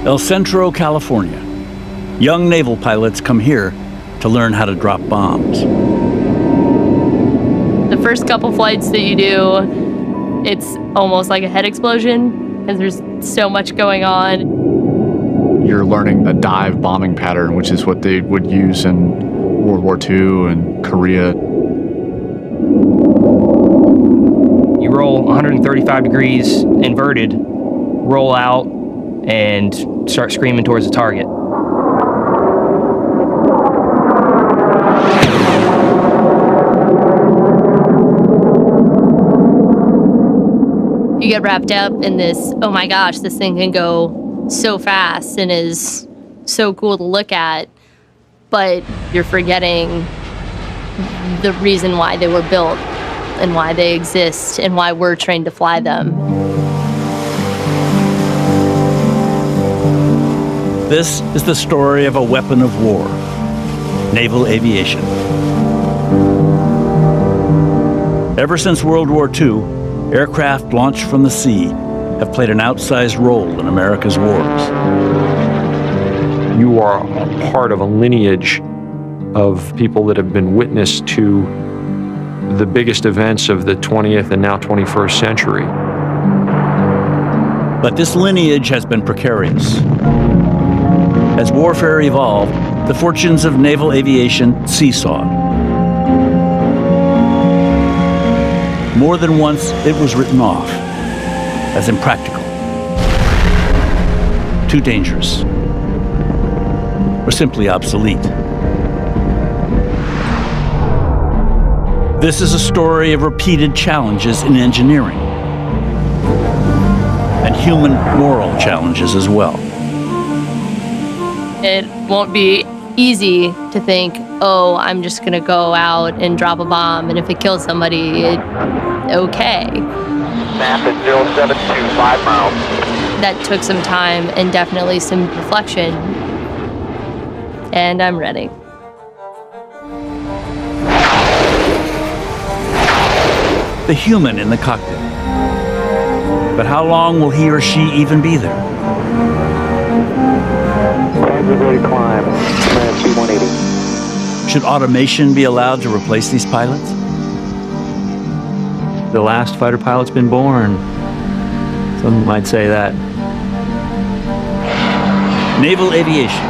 El Centro, California. Young naval pilots come here to learn how to drop bombs. The first couple flights that you do, it's almost like a head explosion because there's so much going on. You're learning a dive bombing pattern, which is what they would use in World War II and Korea. You roll 135 degrees inverted, roll out, and start screaming towards the target. You get wrapped up in this, oh my gosh, this thing can go so fast and is so cool to look at, but you're forgetting the reason why they were built and why they exist and why we're trained to fly them. This is the story of a weapon of war, naval aviation. Ever since World War II, aircraft launched from the sea have played an outsized role in America's wars. You are a part of a lineage of people that have been witness to the biggest events of the 20th and now 21st century. But this lineage has been precarious. As warfare evolved, the fortunes of naval aviation seesawed. More than once, it was written off as impractical, too dangerous, or simply obsolete. This is a story of repeated challenges in engineering and human moral challenges as well. It won't be easy to think, oh, I'm just going to go out and drop a bomb, and if it kills somebody, okay. Snap at 0725 miles. That took some time and definitely some reflection, and I'm ready. The human in the cockpit, But how long will he or she even be there? Standard ready to climb. C-180. Should automation be allowed to replace these pilots? The last fighter pilot's been born. Some might say that. Naval aviation.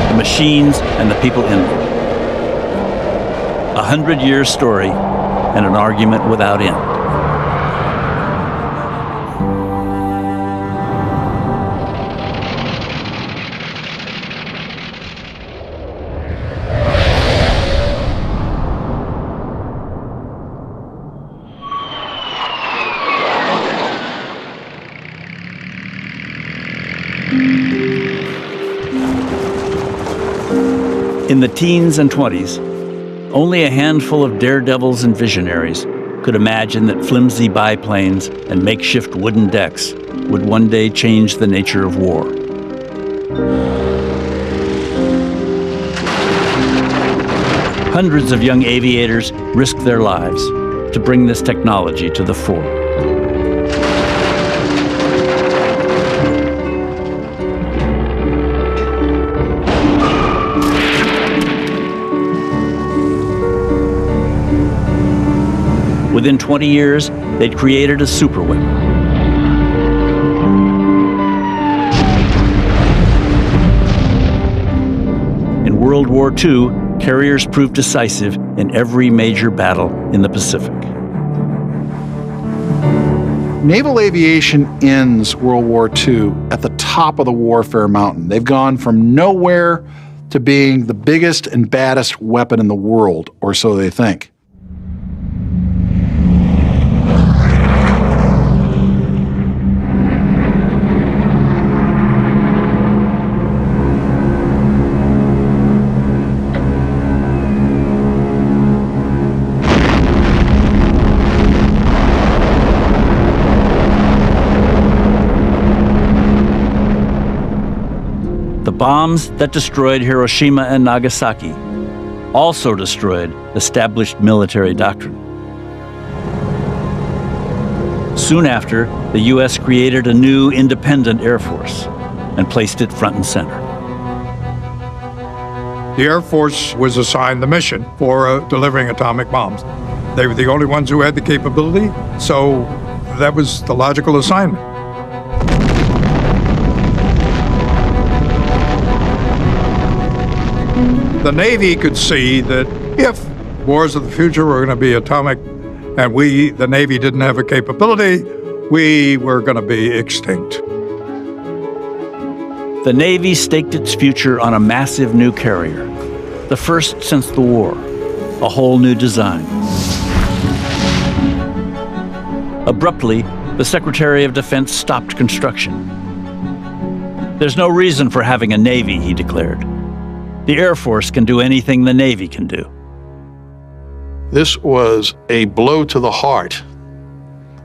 The machines and the people in them. 100-year story and an argument without end. In the teens and 20s, only a handful of daredevils and visionaries could imagine that flimsy biplanes and makeshift wooden decks would one day change the nature of war. Hundreds of young aviators risked their lives to bring this technology to the fore. Within 20 years, they'd created a superweapon. In World War II, carriers proved decisive in every major battle in the Pacific. Naval aviation ends World War II at the top of the warfare mountain. They've gone from nowhere to being the biggest and baddest weapon in the world, or so they think. The bombs that destroyed Hiroshima and Nagasaki also destroyed established military doctrine. Soon after, the U.S. created a new independent Air Force and placed it front and center. The Air Force was assigned the mission for delivering atomic bombs. They were the only ones who had the capability, so that was the logical assignment. The Navy could see that if wars of the future were going to be atomic and we, the Navy, didn't have a capability, we were going to be extinct. The Navy staked its future on a massive new carrier, the first since the war, a whole new design. Abruptly, the Secretary of Defense stopped construction. There's no reason for having a Navy, he declared. The Air Force can do anything the Navy can do. This was a blow to the heart,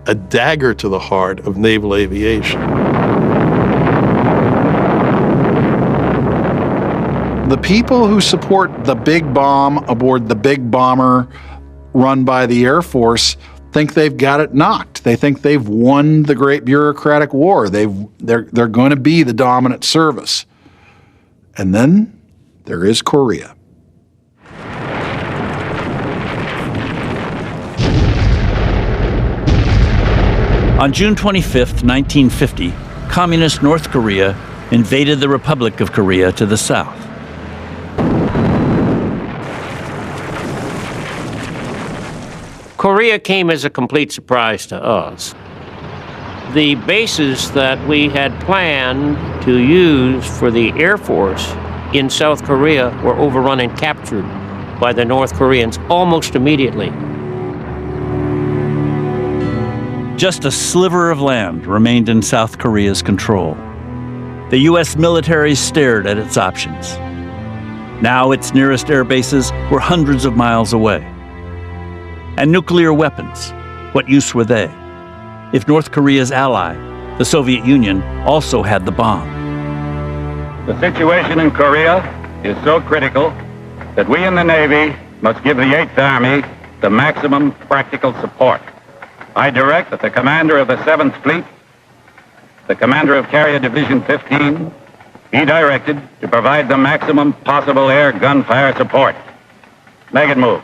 a dagger to the heart of naval aviation. The people who support the big bomb aboard the big bomber run by the Air Force think they've got it knocked. They think they've won the great bureaucratic war. They're going to be the dominant service. And then there is Korea. On June 25, 1950, communist North Korea invaded the Republic of Korea to the south. Korea came as a complete surprise to us. The bases that we had planned to use for the Air Force in South Korea were overrun and captured by the North Koreans almost immediately. Just a sliver of land remained in South Korea's control. The U.S. military stared at its options. Now its nearest air bases were hundreds of miles away. And nuclear weapons, what use were they? If North Korea's ally, the Soviet Union, also had the bomb. The situation in Korea is so critical that we in the Navy must give the 8th Army the maximum practical support. I direct that the commander of the 7th Fleet, the commander of Carrier Division 15, be directed to provide the maximum possible air gunfire support. Make it move.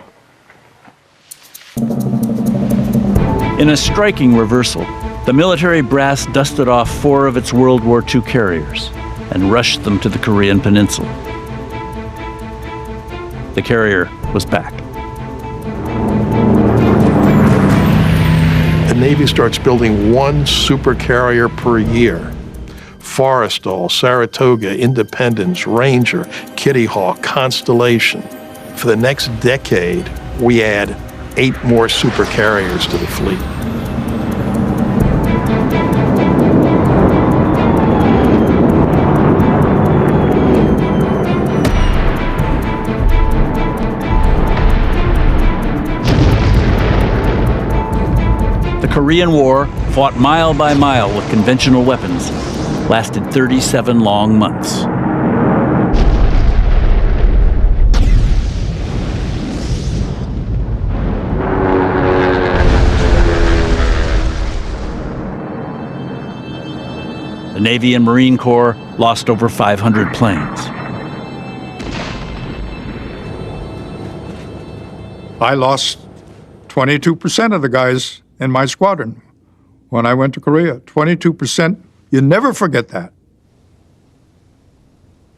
In a striking reversal, the military brass dusted off 4 of its World War II carriers and rushed them to the Korean Peninsula. The carrier was back. The Navy starts building 1 supercarrier per year. Forrestal, Saratoga, Independence, Ranger, Kitty Hawk, Constellation. For the next decade, we add 8 more supercarriers to the fleet. The Korean War, fought mile by mile with conventional weapons, lasted 37 long months. The Navy and Marine Corps lost over 500 planes. I lost 22% of the guys in my squadron when I went to Korea. 22%. You never forget that.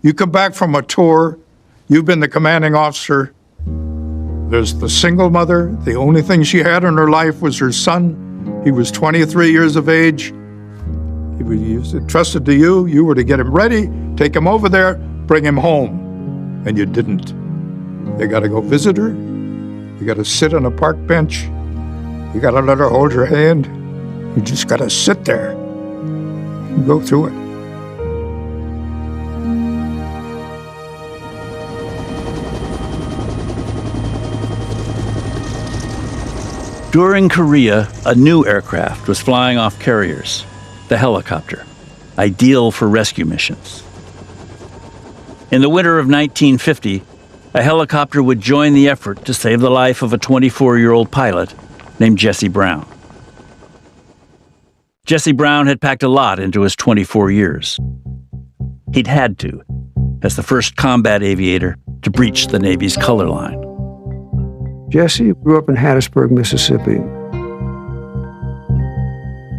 You come back from a tour, you've been the commanding officer. There's the single mother. The only thing she had in her life was her son. He was 23 years of age. He was entrusted to you. You were to get him ready, take him over there, bring him home. And you didn't. You got to go visit her. You got to sit on a park bench. You got to let her hold your hand. You just got to sit there and go through it. During Korea, a new aircraft was flying off carriers, the helicopter, ideal for rescue missions. In the winter of 1950, a helicopter would join the effort to save the life of a 24-year-old pilot named Jesse Brown. Jesse Brown had packed a lot into his 24 years. He'd had to, as the first combat aviator to breach the Navy's color line. Jesse grew up in Hattiesburg, Mississippi.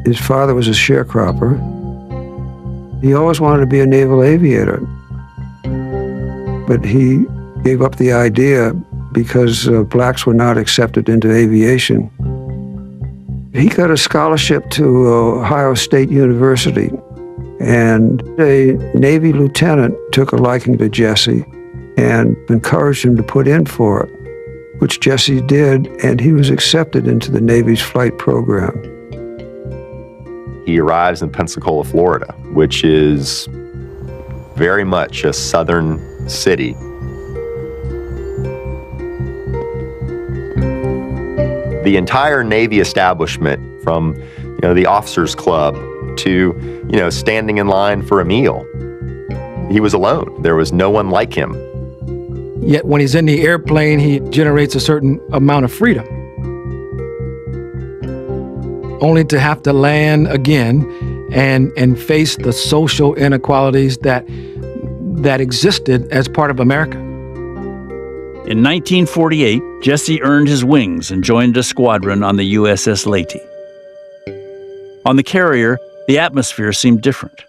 His father was a sharecropper. He always wanted to be a naval aviator, but he gave up the idea because blacks were not accepted into aviation. He got a scholarship to Ohio State University, and a Navy lieutenant took a liking to Jesse and encouraged him to put in for it, which Jesse did, and he was accepted into the Navy's flight program. He arrives in Pensacola, Florida, which is very much a southern city. The entire Navy establishment, from the officers' club to standing in line for a meal, he was alone. There was no one like him. Yet when he's in the airplane, he generates a certain amount of freedom, only to have to land again and face the social inequalities that existed as part of America. In 1948, Jesse earned his wings and joined a squadron on the USS Leyte. On the carrier, the atmosphere seemed different.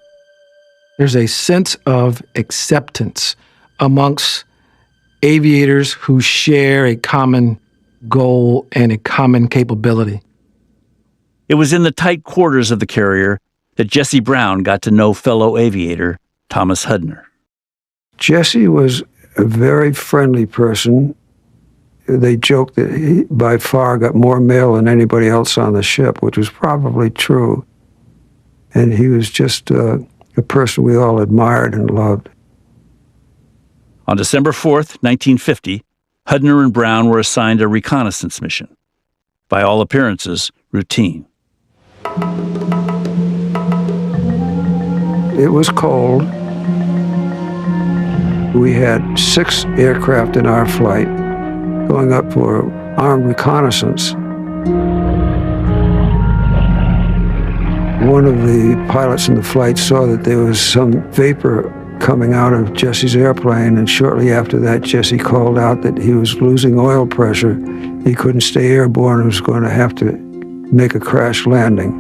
There's a sense of acceptance amongst aviators who share a common goal and a common capability. It was in the tight quarters of the carrier that Jesse Brown got to know fellow aviator Thomas Hudner. Jesse was a very friendly person. They joked that he by far got more mail than anybody else on the ship, which was probably true. And he was just a person we all admired and loved. On December 4th, 1950, Hudner and Brown were assigned a reconnaissance mission. By all appearances, routine. It was cold. We had 6 aircraft in our flight going up for armed reconnaissance. One of the pilots in the flight saw that there was some vapor coming out of Jesse's airplane, and shortly after that, Jesse called out that he was losing oil pressure. He couldn't stay airborne and was going to have to make a crash landing.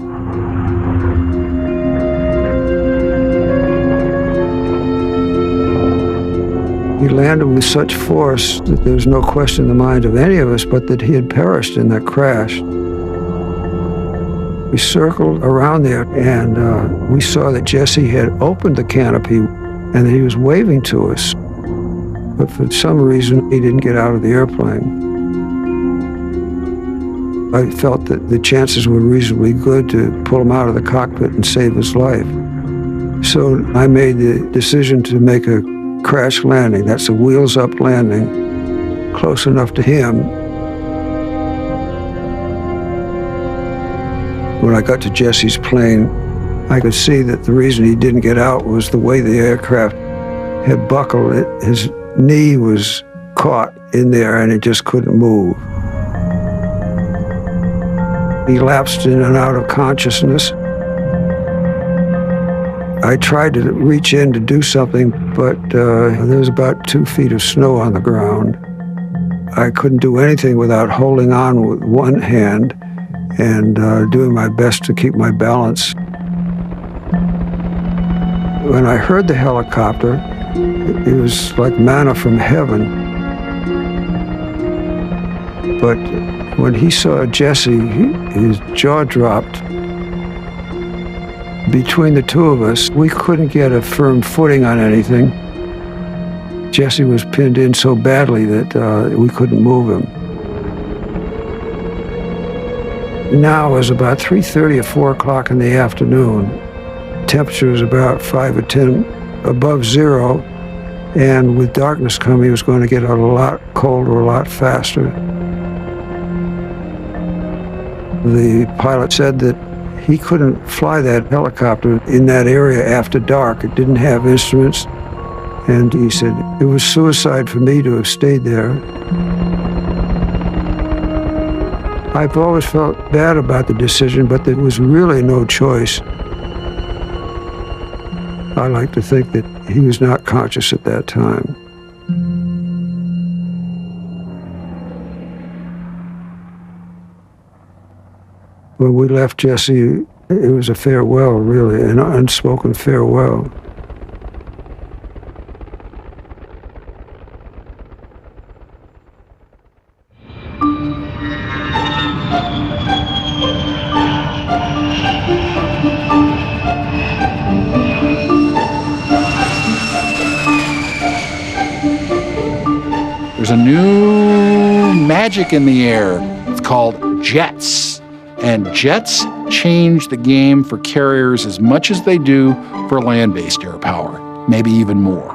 He landed with such force that there was no question in the mind of any of us but that he had perished in that crash. We circled around there, and we saw that Jesse had opened the canopy and that he was waving to us. But for some reason, he didn't get out of the airplane. I felt that the chances were reasonably good to pull him out of the cockpit and save his life. So I made the decision to make a crash landing. That's a wheels-up landing, close enough to him. When I got to Jesse's plane, I could see that the reason he didn't get out was the way the aircraft had buckled. His knee was caught in there and it just couldn't move. He lapsed in and out of consciousness. I tried to reach in to do something, but there was about 2 feet of snow on the ground. I couldn't do anything without holding on with one hand and doing my best to keep my balance. When I heard the helicopter, it was like manna from heaven. But when he saw Jesse, his jaw dropped. Between the two of us, we couldn't get a firm footing on anything. Jesse was pinned in so badly that we couldn't move him. Now it was about 3:30 or 4 o'clock in the afternoon. Temperature was about 5 or 10 above zero, and with darkness coming, it was going to get a lot colder, a lot faster. The pilot said that he couldn't fly that helicopter in that area after dark. It didn't have instruments. And he said, it was suicide for me to have stayed there. I've always felt bad about the decision, but there was really no choice. I like to think that he was not conscious at that time. When we left Jesse, it was a farewell, really, an unspoken farewell. There's a new magic in the air. It's called jets. And jets change the game for carriers as much as they do for land-based air power, maybe even more.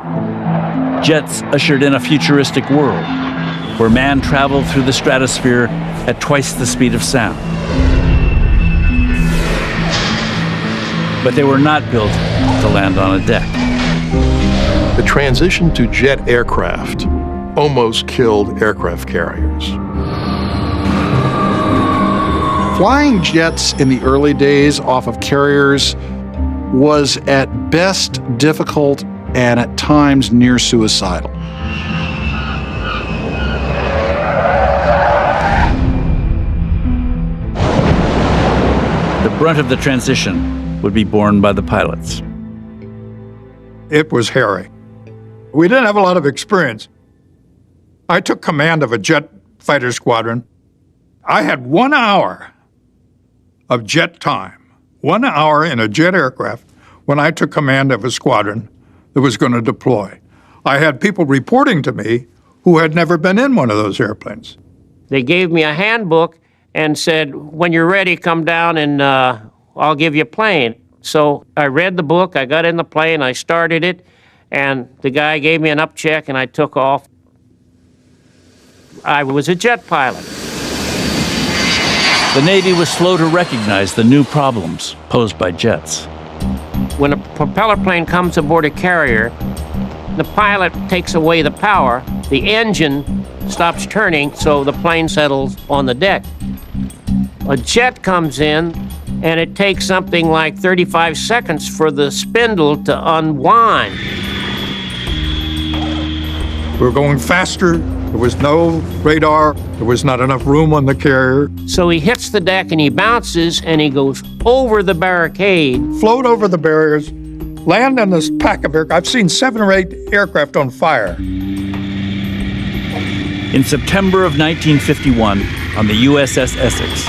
Jets ushered in a futuristic world where man traveled through the stratosphere at twice the speed of sound. But they were not built to land on a deck. The transition to jet aircraft almost killed aircraft carriers. Flying jets in the early days off of carriers was at best difficult and at times near suicidal. The brunt of the transition would be borne by the pilots. It was hairy. We didn't have a lot of experience. I took command of a jet fighter squadron. I had 1 hour of jet time, 1 hour in a jet aircraft when I took command of a squadron that was going to deploy. I had people reporting to me who had never been in one of those airplanes. They gave me a handbook and said, when you're ready, come down and I'll give you a plane. So I read the book, I got in the plane, I started it, and the guy gave me an up check and I took off. I was a jet pilot. The Navy was slow to recognize the new problems posed by jets. When a propeller plane comes aboard a carrier, the pilot takes away the power, the engine stops turning, so the plane settles on the deck. A jet comes in, and it takes something like 35 seconds for the spindle to unwind. We were going faster. There was no radar. There was not enough room on the carrier. So he hits the deck and he bounces and he goes over the barricade. Float over the barriers, land on this pack of aircraft. I've seen 7 or 8 aircraft on fire. In September of 1951, on the USS Essex,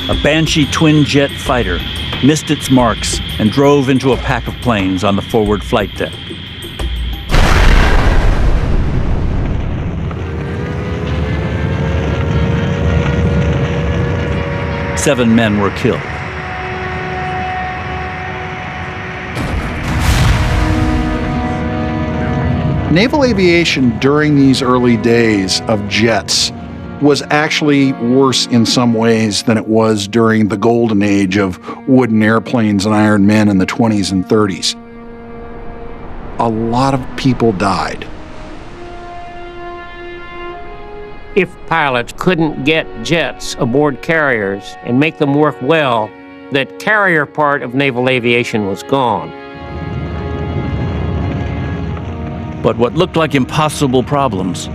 a Banshee twin-jet fighter missed its marks and drove into a pack of planes on the forward flight deck. Seven men were killed. Naval aviation during these early days of jets was actually worse in some ways than it was during the golden age of wooden airplanes and iron men in the 20s and 30s. A lot of people died. If pilots couldn't get jets aboard carriers and make them work well, that carrier part of naval aviation was gone. But what looked like impossible problems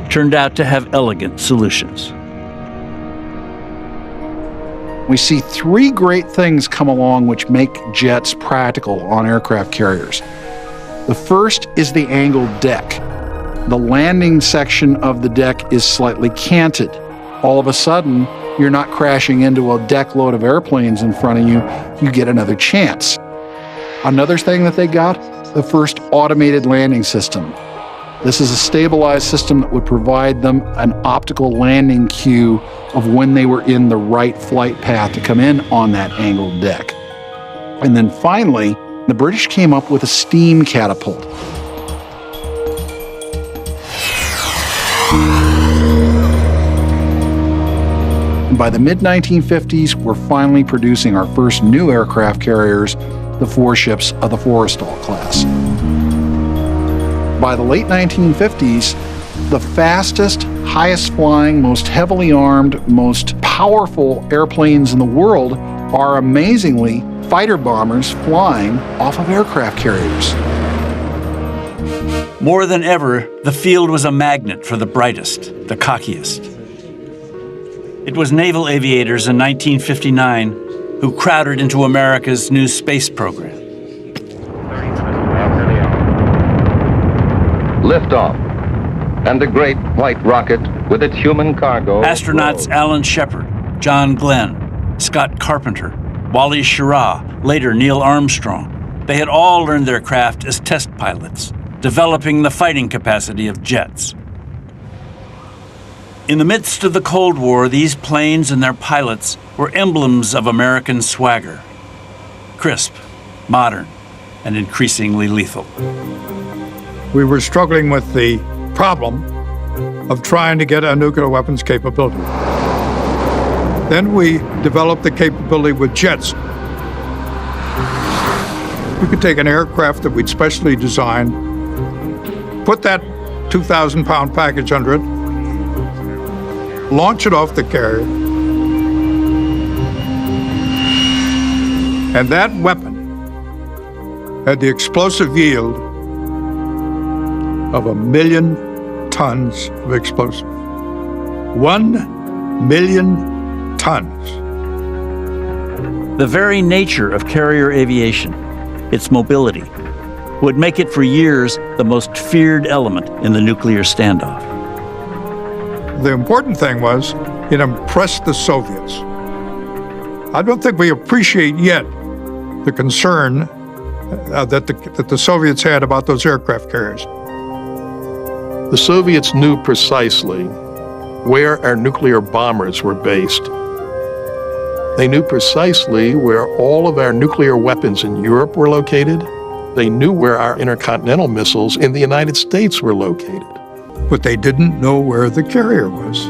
turned out to have elegant solutions. We see 3 great things come along which make jets practical on aircraft carriers. The first is the angled deck. The landing section of the deck is slightly canted. All of a sudden, you're not crashing into a deck load of airplanes in front of you. You get another chance. Another thing that they got, the first automated landing system. This is a stabilized system that would provide them an optical landing cue of when they were in the right flight path to come in on that angled deck. And then finally, the British came up with a steam catapult. By the mid-1950s, we're finally producing our first new aircraft carriers, the 4 ships of the Forrestal class. By the late 1950s, the fastest, highest flying, most heavily armed, most powerful airplanes in the world are amazingly fighter bombers flying off of aircraft carriers. More than ever, the field was a magnet for the brightest, the cockiest. It was naval aviators in 1959 who crowded into America's new space program. Liftoff, and the great white rocket with its human cargo. Astronauts Alan Shepard, John Glenn, Scott Carpenter, Wally Schirra, later Neil Armstrong. They had all learned their craft as test pilots, developing the fighting capacity of jets. In the midst of the Cold War, these planes and their pilots were emblems of American swagger. Crisp, modern, and increasingly lethal. We were struggling with the problem of trying to get a nuclear weapons capability. Then we developed the capability with jets. We could take an aircraft that we'd specially designed, put that 2,000-pound package under it, launch it off the carrier, and that weapon had the explosive yield of 1 million tons of explosive. 1 million tons. The very nature of carrier aviation, its mobility, would make it for years the most feared element in the nuclear standoff. The important thing was it impressed the Soviets. I don't think we appreciate yet the concern that the Soviets had about those aircraft carriers. The Soviets knew precisely where our nuclear bombers were based. They knew precisely where all of our nuclear weapons in Europe were located. They knew where our intercontinental missiles in the United States were located. But they didn't know where the carrier was.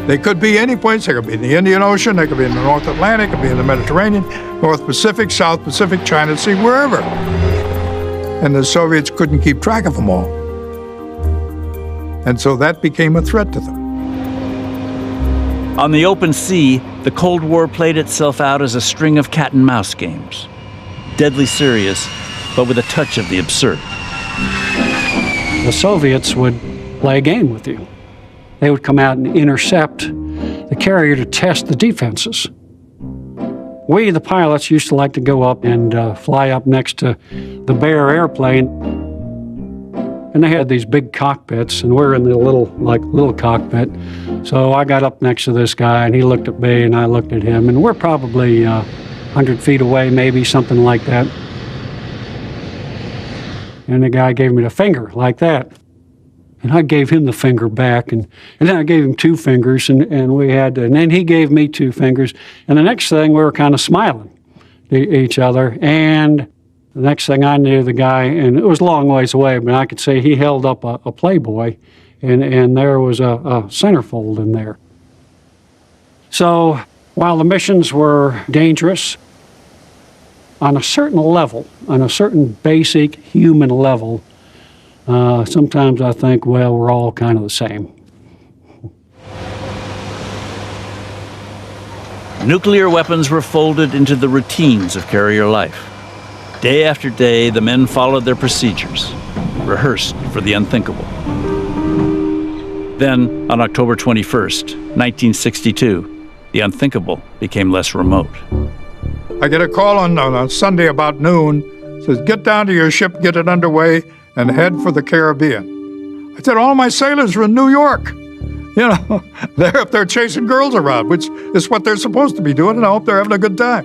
They could be any place. They could be in the Indian Ocean, they could be in the North Atlantic, they could be in the Mediterranean, North Pacific, South Pacific, China Sea, wherever. And the Soviets couldn't keep track of them all. And so that became a threat to them. On the open sea, The Cold War played itself out as a string of cat and mouse games. Deadly serious, but with a touch of the absurd. The Soviets would play a game with you. They would come out and intercept the carrier to test the defenses. We, the pilots, used to like to go up and fly up next to the Bear airplane. And they had these big cockpits, and we're in the little cockpit. So I got up next to this guy, and he looked at me, and I looked at him, and we're probably 100 feet away, maybe, something like that. And the guy gave me the finger, like that. And I gave him the finger back, and then I gave him 2 fingers, and then he gave me 2 fingers. And the next thing, we were kind of smiling to each other, and the next thing I knew, the guy, and it was a long ways away, but I could say he held up a Playboy, and there was a centerfold in there. So while the missions were dangerous, on a certain level, on a certain basic human level, sometimes I think, well, we're all kind of the same. Nuclear weapons were folded into the routines of carrier life. Day after day, the men followed their procedures, rehearsed for the unthinkable. Then, on October 21st, 1962, the unthinkable became less remote. I get a call on a Sunday about noon. It says, get down to your ship, get it underway, and head for the Caribbean. I said, all my sailors are in New York. You know, they're up there chasing girls around, which is what they're supposed to be doing, and I hope they're having a good time.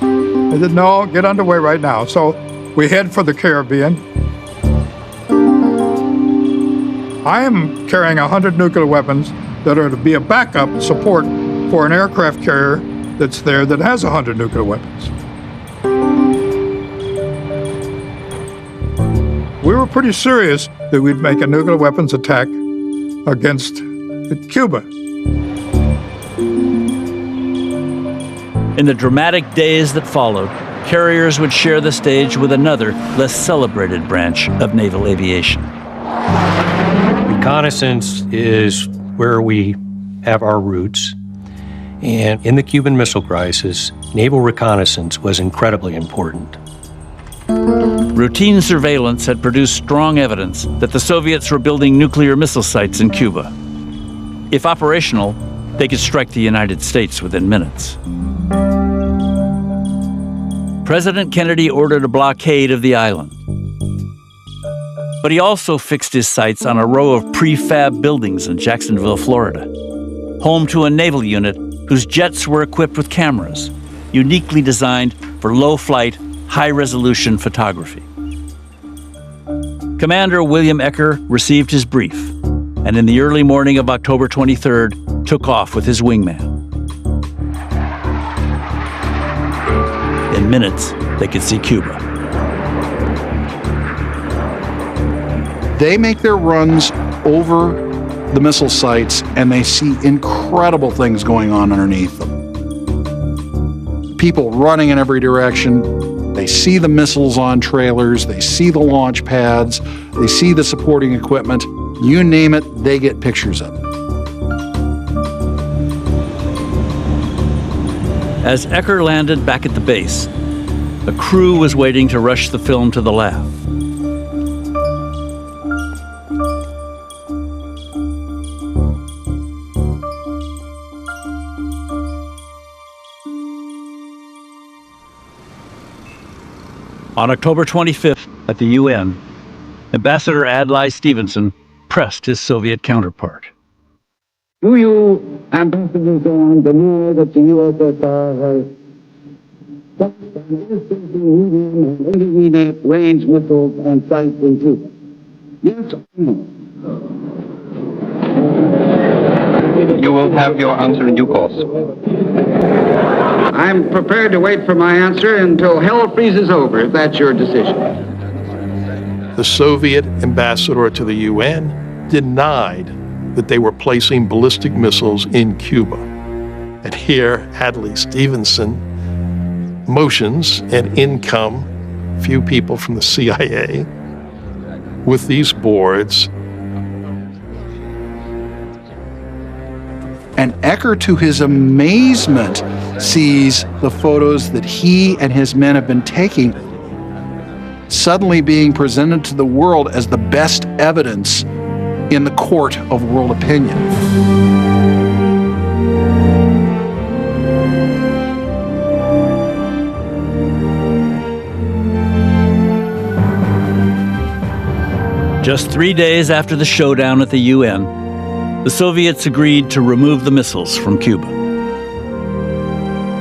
I said, no, get underway right now. So we head for the Caribbean. I am carrying 100 nuclear weapons that are to be a backup support for an aircraft carrier that's there that has 100 nuclear weapons. We were pretty serious that we'd make a nuclear weapons attack against Cuba. In the dramatic days that followed, carriers would share the stage with another, less celebrated branch of naval aviation. Reconnaissance is where we have our roots. And in the Cuban Missile Crisis, naval reconnaissance was incredibly important. Routine surveillance had produced strong evidence that the Soviets were building nuclear missile sites in Cuba. If operational, they could strike the United States within minutes. President Kennedy ordered a blockade of the island. But he also fixed his sights on a row of prefab buildings in Jacksonville, Florida, home to a naval unit whose jets were equipped with cameras, uniquely designed for low-flight, high-resolution photography. Commander William Ecker received his brief, and in the early morning of October 23rd, took off with his wingman. In minutes, they could see Cuba. They make their runs over the missile sites, and they see incredible things going on underneath them. People running in every direction. They see the missiles on trailers. They see the launch pads. They see the supporting equipment. You name it, they get pictures of it. As Ecker landed back at the base, the crew was waiting to rush the film to the lab. On October 25th, at the UN, Ambassador Adlai Stevenson pressed his Soviet counterpart. Do you, Ambassador John, deny that the USSR has intermediate range missiles and sites in Cuba? Yes or no? You will have your answer in due course. I'm prepared to wait for my answer until hell freezes over, if that's your decision. The Soviet ambassador to the UN denied that they were placing ballistic missiles in Cuba. And here, Adlai Stevenson motions, and in come a few people from the CIA with these boards. And Ecker, to his amazement, sees the photos that he and his men have been taking suddenly being presented to the world as the best evidence in the court of world opinion. Just 3 days after the showdown at the UN, the Soviets agreed to remove the missiles from Cuba.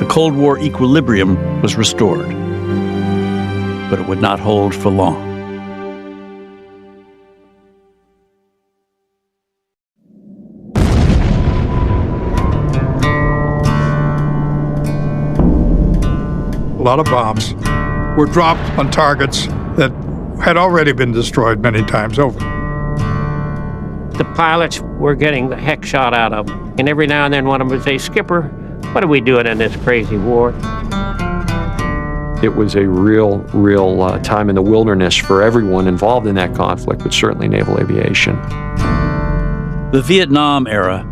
The Cold War equilibrium was restored, but it would not hold for long. A lot of bombs were dropped on targets that had already been destroyed many times over. The pilots were getting the heck shot out of them. And every now and then one of them would say, "Skipper, what are we doing in this crazy war?" It was a real time in the wilderness for everyone involved in that conflict, but certainly naval aviation. The Vietnam era,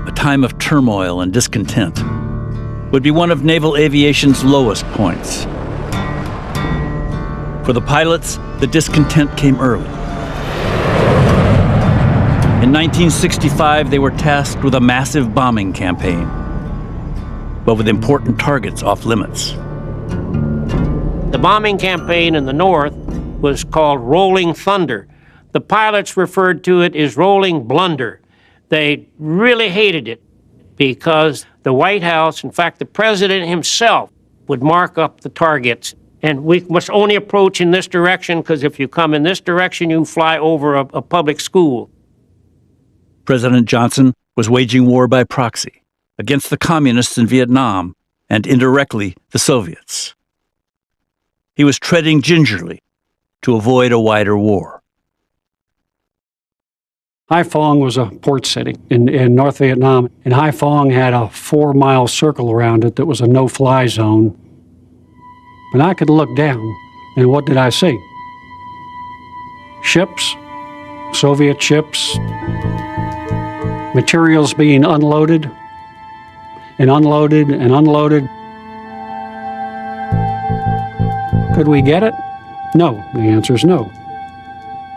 a time of turmoil and discontent, would be one of naval aviation's lowest points. For the pilots, the discontent came early. In 1965, they were tasked with a massive bombing campaign, but with important targets off limits. The bombing campaign in the north was called Rolling Thunder. The pilots referred to it as Rolling Blunder. They really hated it because the White House, in fact, the president himself, would mark up the targets. And we must only approach in this direction because if you come in this direction, you fly over a public school. President Johnson was waging war by proxy against the communists in Vietnam and indirectly the Soviets. He was treading gingerly to avoid a wider war. Haiphong was a port city in North Vietnam, and Haiphong had a 4-mile circle around it that was a no-fly zone. And I could look down, and what did I see? Ships, Soviet ships, materials being unloaded and unloaded and unloaded. Could we get it? No. The answer is no.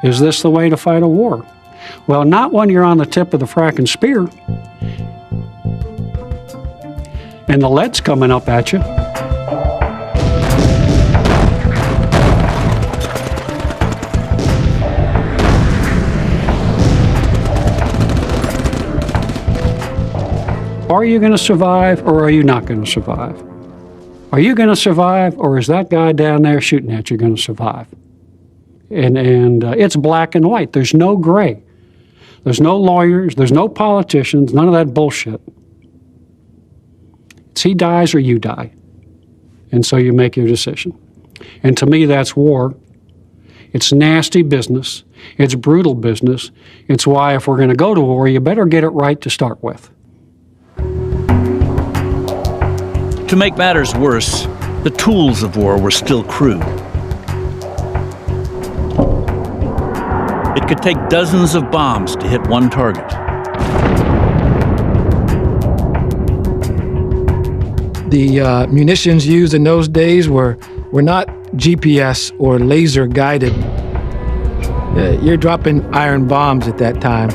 Is this the way to fight a war? Well, not when you're on the tip of the fracking spear and the lead's coming up at you. Are you going to survive or are you not going to survive? Are you going to survive or is that guy down there shooting at you going to survive? And it's black and white. There's no gray. There's no lawyers. There's no politicians. None of that bullshit. It's he dies or you die. And so you make your decision. And to me, that's war. It's nasty business. It's brutal business. It's why if we're going to go to war, you better get it right to start with. To make matters worse, the tools of war were still crude. It could take dozens of bombs to hit one target. The munitions used in those days were not GPS or laser guided. You're dropping iron bombs at that time.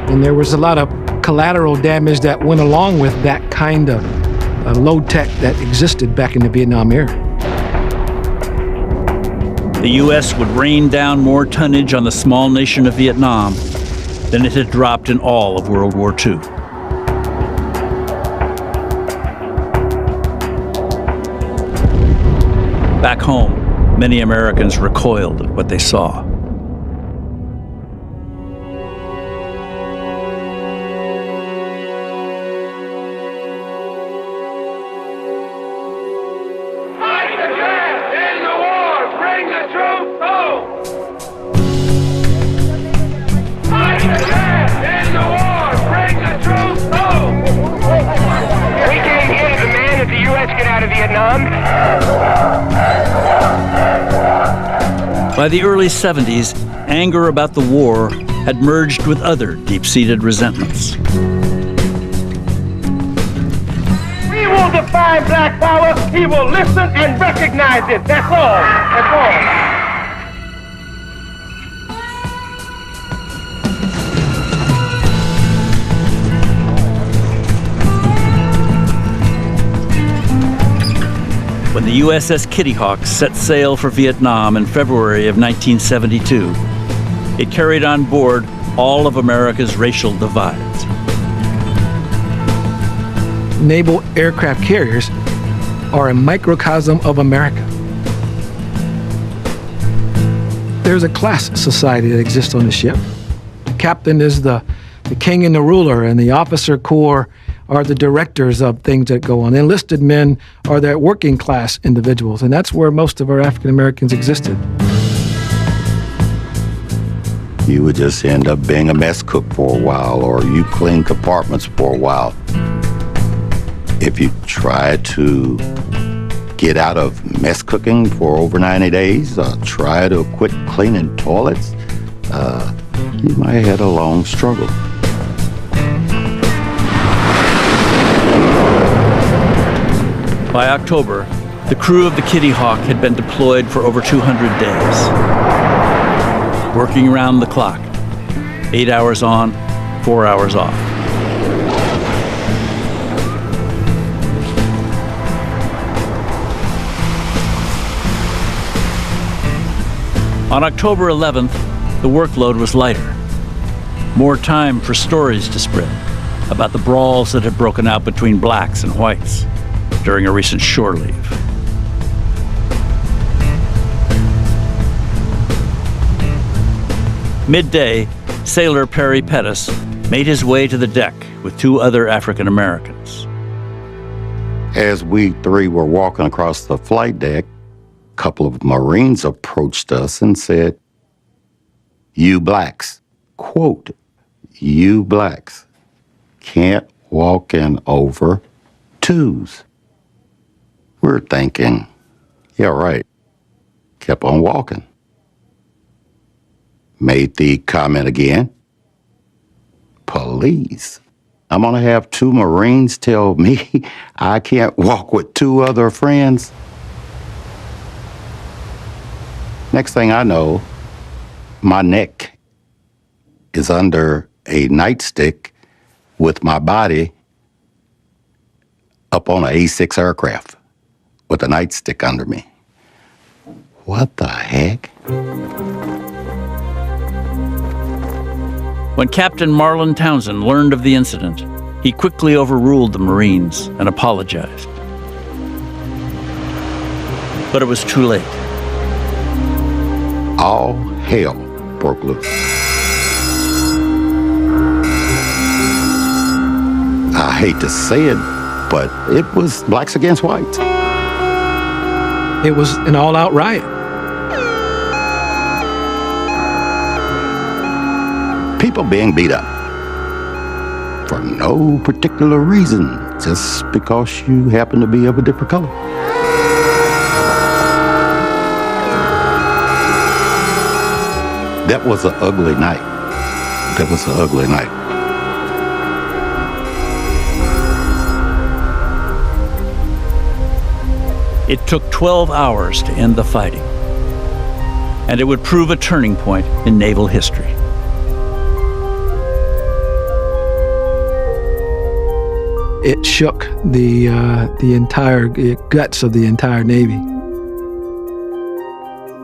And there was a lot of collateral damage that went along with that kind of low tech that existed back in the Vietnam era. The U.S. would rain down more tonnage on the small nation of Vietnam than it had dropped in all of World War II. Back home, many Americans recoiled at what they saw. By the early 70s, anger about the war had merged with other deep-seated resentments. We will define black power. He will listen and recognize it. That's all. That's all. When the USS Kitty Hawk set sail for Vietnam in February of 1972, it carried on board all of America's racial divides. Naval aircraft carriers are a microcosm of America. There's a class society that exists on the ship. The captain is the king and the ruler, and the officer corps are the directors of things that go on. The enlisted men are the working class individuals, and that's where most of our African Americans existed. You would just end up being a mess cook for a while, or you clean compartments for a while. If you try to get out of mess cooking for over 90 days, or try to quit cleaning toilets, you might have had a long struggle. By October, the crew of the Kitty Hawk had been deployed for over 200 days, working around the clock, 8 hours on, 4 hours off. On October 11th, the workload was lighter. More time for stories to spread about the brawls that had broken out between blacks and whites during a recent shore leave. Midday, sailor Percy Pilcher made his way to the deck with 2 other African Americans. As we 3 were walking across the flight deck, a couple of Marines approached us and said, "You blacks," quote, "you blacks can't walk in over 2s." We're thinking, yeah, right. Kept on walking. Made the comment again. Police. I'm gonna have 2 Marines tell me I can't walk with 2 other friends. Next thing I know, my neck is under a nightstick with my body up on an A6 aircraft with a nightstick under me. What the heck? When Captain Marlon Townsend learned of the incident, he quickly overruled the Marines and apologized. But it was too late. All hell broke loose. I hate to say it, but it was blacks against whites. It was an all-out riot. People being beat up for no particular reason, just because you happen to be of a different color. That was an ugly night. That was an ugly night. It took 12 hours to end the fighting, and it would prove a turning point in naval history. It shook the entire guts of the entire Navy.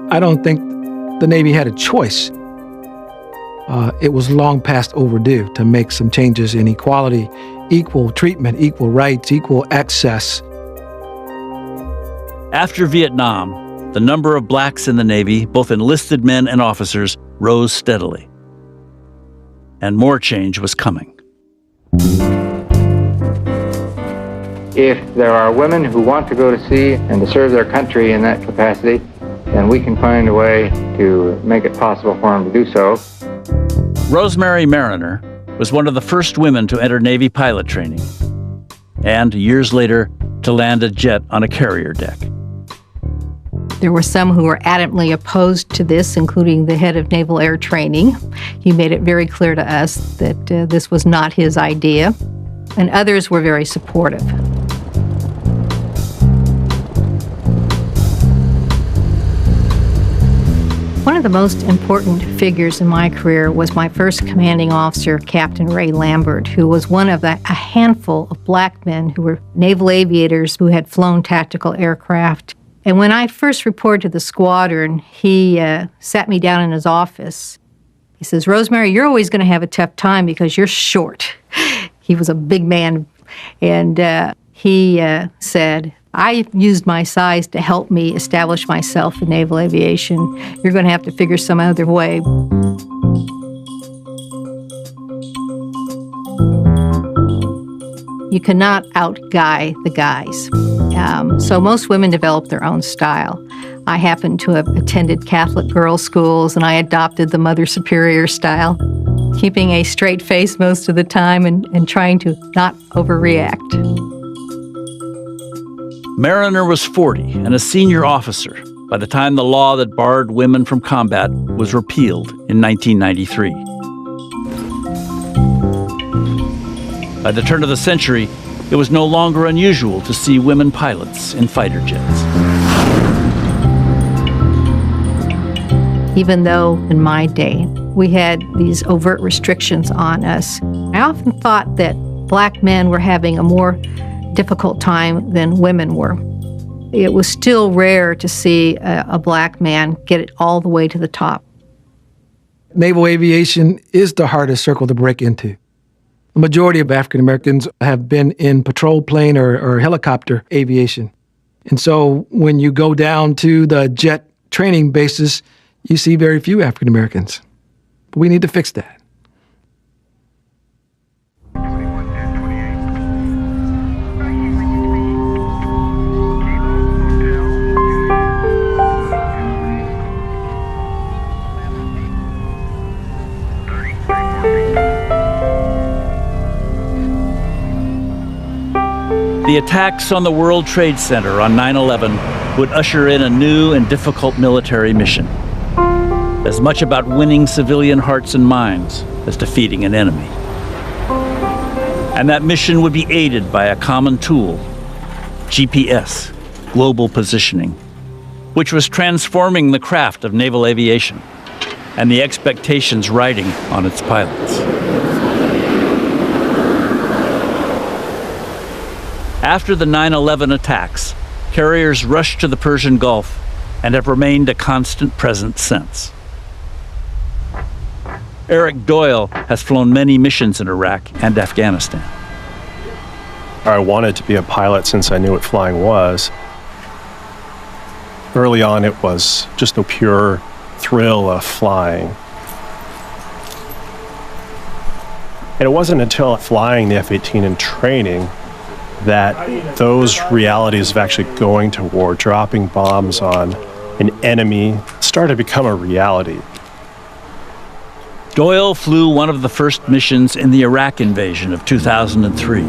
I don't think the Navy had a choice. It was long past overdue to make some changes in equality, equal treatment, equal rights, equal access. After Vietnam, the number of blacks in the Navy, both enlisted men and officers, rose steadily. And more change was coming. If there are women who want to go to sea and to serve their country in that capacity, then we can find a way to make it possible for them to do so. Rosemary Mariner was one of the first women to enter Navy pilot training, and years later, to land a jet on a carrier deck. There were some who were adamantly opposed to this, including the head of Naval Air Training. He made it very clear to us that this was not his idea, and others were very supportive. One of the most important figures in my career was my first commanding officer, Captain Ray Lambert, who was one of a handful of black men who were naval aviators who had flown tactical aircraft. And when I first reported to the squadron, he sat me down in his office. He says, "Rosemary, you're always going to have a tough time because you're short." He was a big man. And he said, "I used my size to help me establish myself in naval aviation. You're going to have to figure some other way." You cannot out-guy the guys. So most women develop their own style. I happen to have attended Catholic girls' schools, and I adopted the Mother Superior style, keeping a straight face most of the time and trying to not overreact. Mariner was 40 and a senior officer by the time the law that barred women from combat was repealed in 1993. By the turn of the century, it was no longer unusual to see women pilots in fighter jets. Even though in my day we had these overt restrictions on us, I often thought that black men were having a more difficult time than women were. It was still rare to see a black man get it all the way to the top. Naval aviation is the hardest circle to break into. The majority of African Americans have been in patrol plane or helicopter aviation. And so when you go down to the jet training bases, you see very few African Americans. But we need to fix that. The attacks on the World Trade Center on 9/11 would usher in a new and difficult military mission, as much about winning civilian hearts and minds as defeating an enemy. And that mission would be aided by a common tool, GPS, global positioning, which was transforming the craft of naval aviation and the expectations riding on its pilots. After the 9/11 attacks, carriers rushed to the Persian Gulf and have remained a constant presence since. Eric Doyle has flown many missions in Iraq and Afghanistan. I wanted to be a pilot since I knew what flying was. Early on, it was just the pure thrill of flying. And it wasn't until flying the F-18 in training that those realities of actually going to war, dropping bombs on an enemy, started to become a reality. Doyle flew one of the first missions in the Iraq invasion of 2003.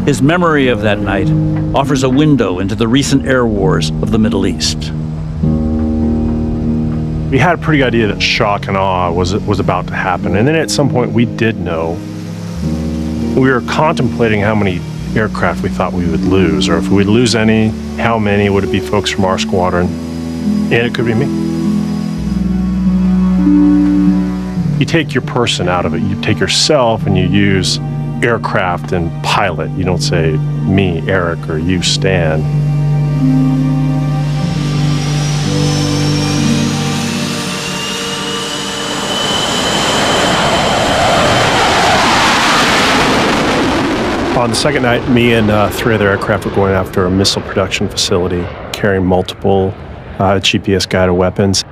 His memory of that night offers a window into the recent air wars of the Middle East. We had a pretty good idea that shock and awe was about to happen. And then at some point we did know. We were contemplating how many aircraft we thought we would lose, or if we'd lose any, how many would it be folks from our squadron? And it could be me. You take your person out of it. You take yourself and you use aircraft and pilot. You don't say me, Eric, or you, Stan. On the second night, me and 3 other aircraft were going after a missile production facility, carrying multiple GPS-guided weapons.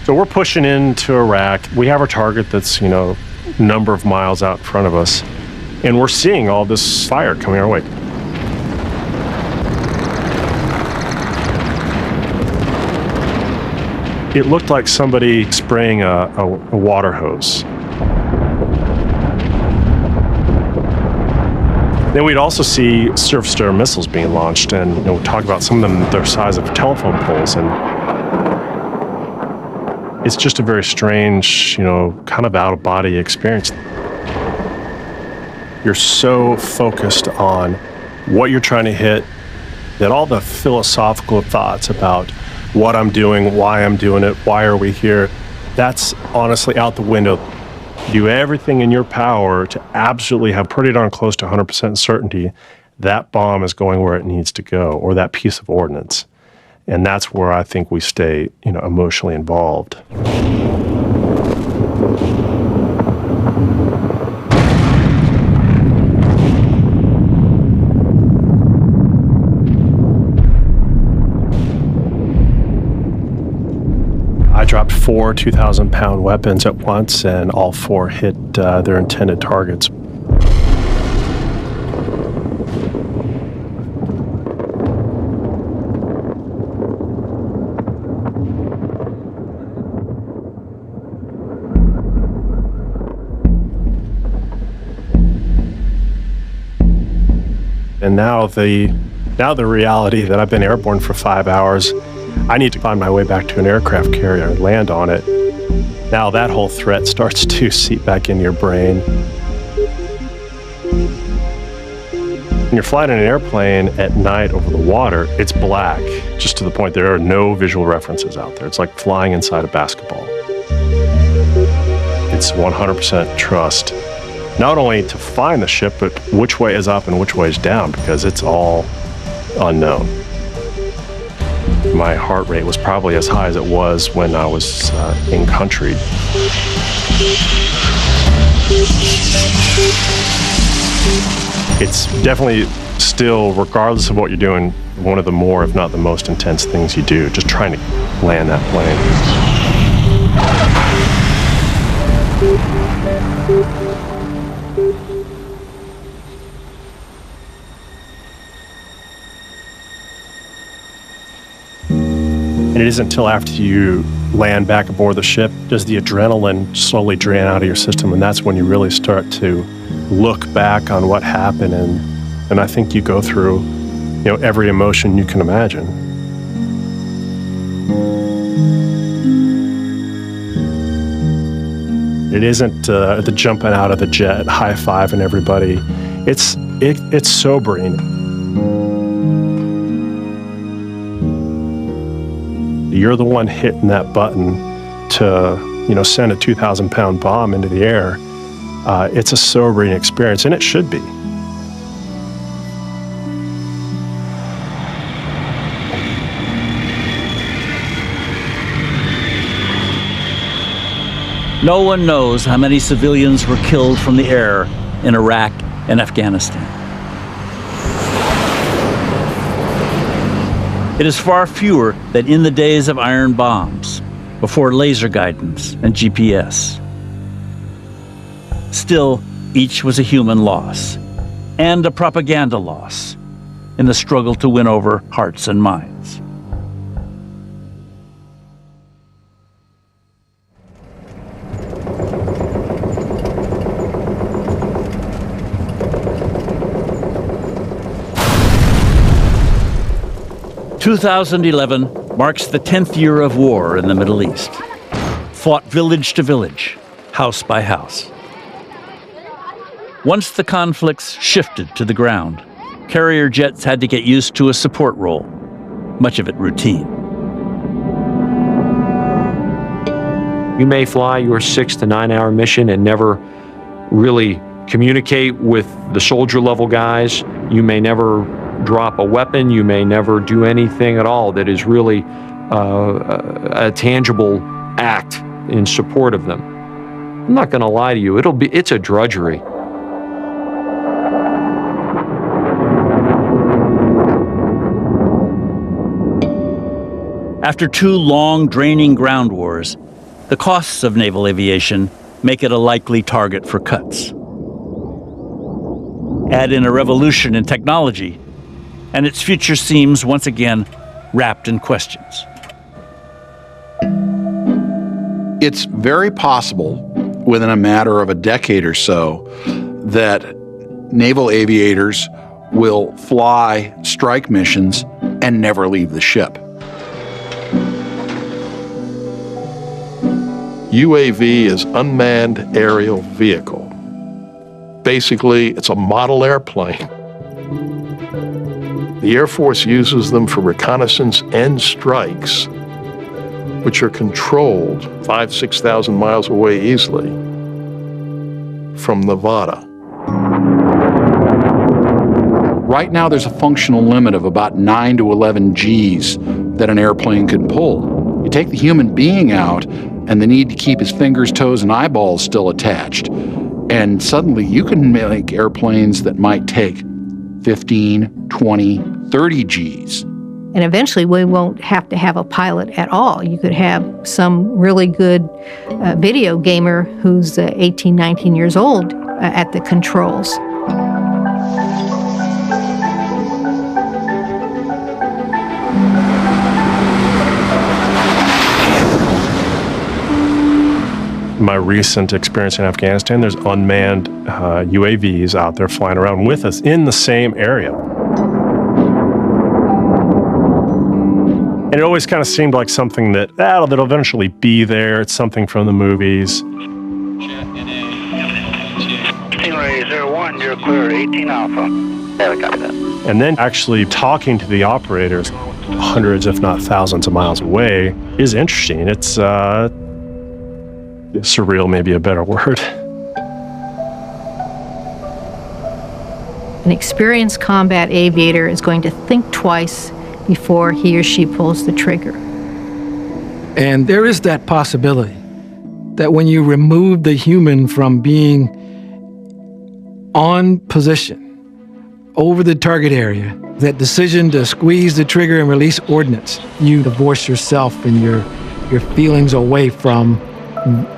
So we're pushing into Iraq. We have our target that's, a number of miles out in front of us, and we're seeing all this fire coming our way. It looked like somebody spraying a water hose. Then we'd also see surface-to-air missiles being launched, and we talk about some of them the size of telephone poles, and it's just a very strange, kind of out-of-body experience. You're so focused on what you're trying to hit that all the philosophical thoughts about what I'm doing, why I'm doing it, why are we here, that's honestly out the window. Do everything in your power to absolutely have pretty darn close to 100% certainty that bomb is going where it needs to go, or that piece of ordnance. And that's where I think we stay, emotionally involved. I dropped 4 2,000-pound weapons at once, and all 4 hit their intended targets. And now the reality that I've been airborne for 5 hours, I need to find my way back to an aircraft carrier and land on it. Now that whole threat starts to seep back into your brain. When you're flying in an airplane at night over the water, it's black, just to the point there are no visual references out there. It's like flying inside a basketball. It's 100% trust. Not only to find the ship, but which way is up and which way is down, because it's all unknown. My heart rate was probably as high as it was when I was in country. It's definitely still, regardless of what you're doing, one of the more, if not the most intense things you do, just trying to land that plane. And it isn't until after you land back aboard the ship does the adrenaline slowly drain out of your system, and that's when you really start to look back on what happened, and I think you go through, every emotion you can imagine. It isn't the jumping out of the jet, high-fiving everybody. It's sobering. You're the one hitting that button to, send a 2,000-pound bomb into the air. It's a sobering experience, and it should be. No one knows how many civilians were killed from the air in Iraq and Afghanistan. It is far fewer than in the days of iron bombs, before laser guidance and GPS. Still, each was a human loss, and a propaganda loss, in the struggle to win over hearts and minds. – 2011 marks the 10th year of war in the Middle East, fought village to village, house by house. Once the conflicts shifted to the ground, carrier jets had to get used to a support role, much of it routine. You may fly your 6 to 9 hour mission and never really communicate with the soldier level guys. You may never drop a weapon. You may never do anything at all that is really a tangible act in support of them. I'm not going to lie to you. It's a drudgery. After 2 long, draining ground wars, the costs of naval aviation make it a likely target for cuts. Add in a revolution in technology, and its future seems once again wrapped in questions. It's very possible, within a matter of a decade or so, that naval aviators will fly strike missions and never leave the ship. UAV is unmanned aerial vehicle. Basically, it's a model airplane. The Air Force uses them for reconnaissance and strikes, which are controlled 5,000 to 6,000 miles away easily from Nevada. Right now, there's a functional limit of about 9 to 11 Gs that an airplane can pull. You take the human being out, and the need to keep his fingers, toes, and eyeballs still attached, and suddenly you can make airplanes that might take 15, 20, 30 Gs. And eventually we won't have to have a pilot at all. You could have some really good video gamer who's 18, 19 years old at the controls. My recent experience in Afghanistan, there's unmanned UAVs out there flying around with us in the same area. And it always kind of seemed like something that'll eventually be there. It's something from the movies. Stingray 01, you're clear, 18 Alpha. Yeah, copy that. And then actually talking to the operators hundreds, if not thousands of miles away is interesting. It's surreal, maybe a better word. An experienced combat aviator is going to think twice before he or she pulls the trigger. And there is that possibility that when you remove the human from being on position over the target area, that decision to squeeze the trigger and release ordnance, you divorce yourself and your feelings away from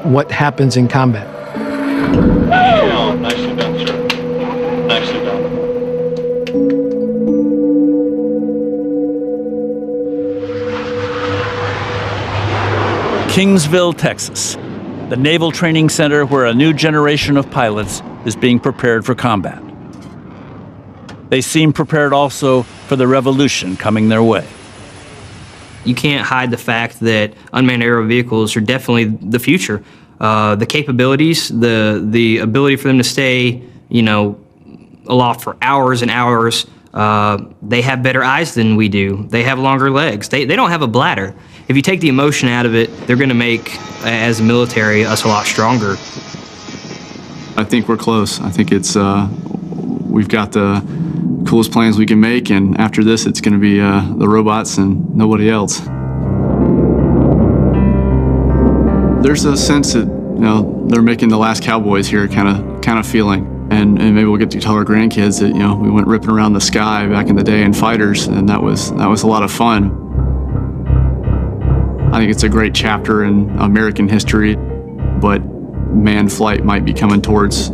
what happens in combat. Oh, nicely done, sir. Nicely done. Kingsville, Texas, the naval training center where a new generation of pilots is being prepared for combat. They seem prepared also for the revolution coming their way. You can't hide the fact that unmanned aerial vehicles are definitely the future. The capabilities, the ability for them to stay, aloft for hours and hours. They have better eyes than we do. They have longer legs. They don't have a bladder. If you take the emotion out of it, they're going to make, as a military, us a lot stronger. I think we're close. I think it's we've got the coolest plans we can make, and after this, it's going to be the robots and nobody else. There's a sense that they're making the last cowboys here kind of feeling, and maybe we'll get to tell our grandkids that we went ripping around the sky back in the day in fighters, and that was a lot of fun. I think it's a great chapter in American history, but manned flight might be coming towards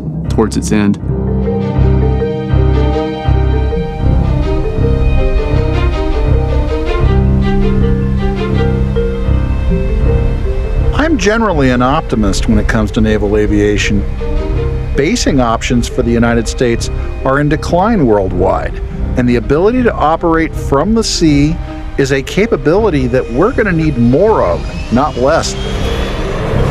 its end. I'm generally an optimist when it comes to naval aviation. Basing options for the United States are in decline worldwide, and the ability to operate from the sea is a capability that we're going to need more of, not less.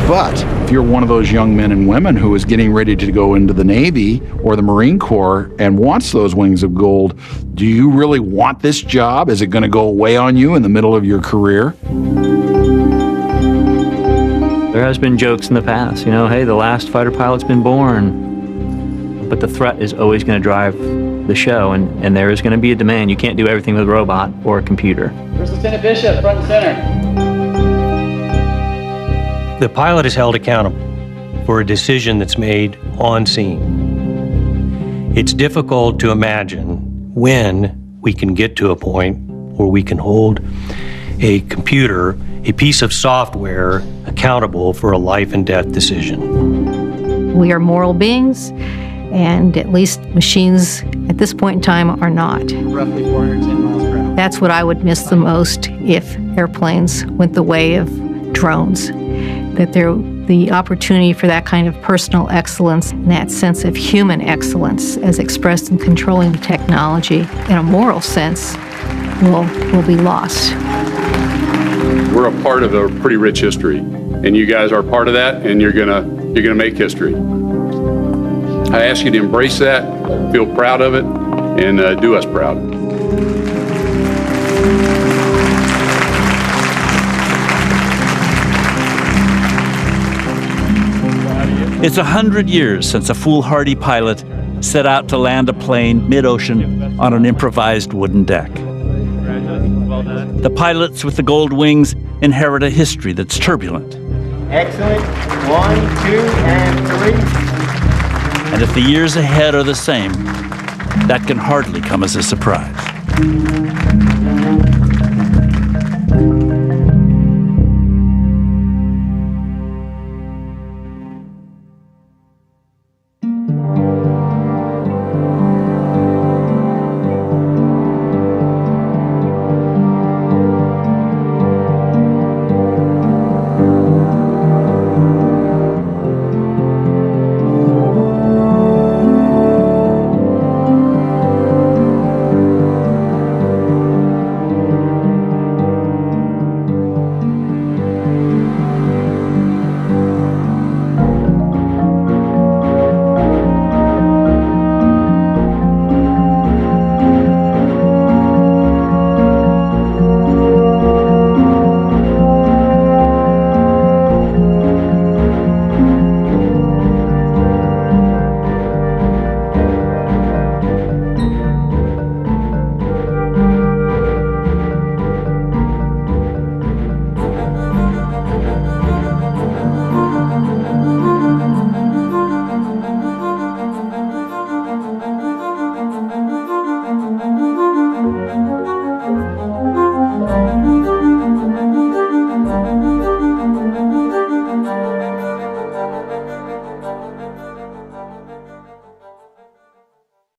But if you're one of those young men and women who is getting ready to go into the Navy or the Marine Corps and wants those wings of gold, do you really want this job? Is it going to go away on you in the middle of your career? There has been jokes in the past, hey, the last fighter pilot's been born. But the threat is always going to drive the show, and there is going to be a demand. You can't do everything with a robot or a computer. First Lieutenant Bishop, front and center. The pilot is held accountable for a decision that's made on scene. It's difficult to imagine when we can get to a point where we can hold a computer, a piece of software, accountable for a life and death decision. We are moral beings, and at least machines at this point in time are not. Roughly 410 miles per hour. That's what I would miss the most if airplanes went the way of drones. That there the opportunity for that kind of personal excellence and that sense of human excellence as expressed in controlling the technology in a moral sense will be lost. We're a part of a pretty rich history, and you guys are part of that, and you're gonna make history. I ask you to embrace that, feel proud of it, and do us proud. It's 100 years since a foolhardy pilot set out to land a plane mid-ocean on an improvised wooden deck. The pilots with the gold wings inherit a history that's turbulent. Excellent. 1, 2, and 3. And if the years ahead are the same, that can hardly come as a surprise.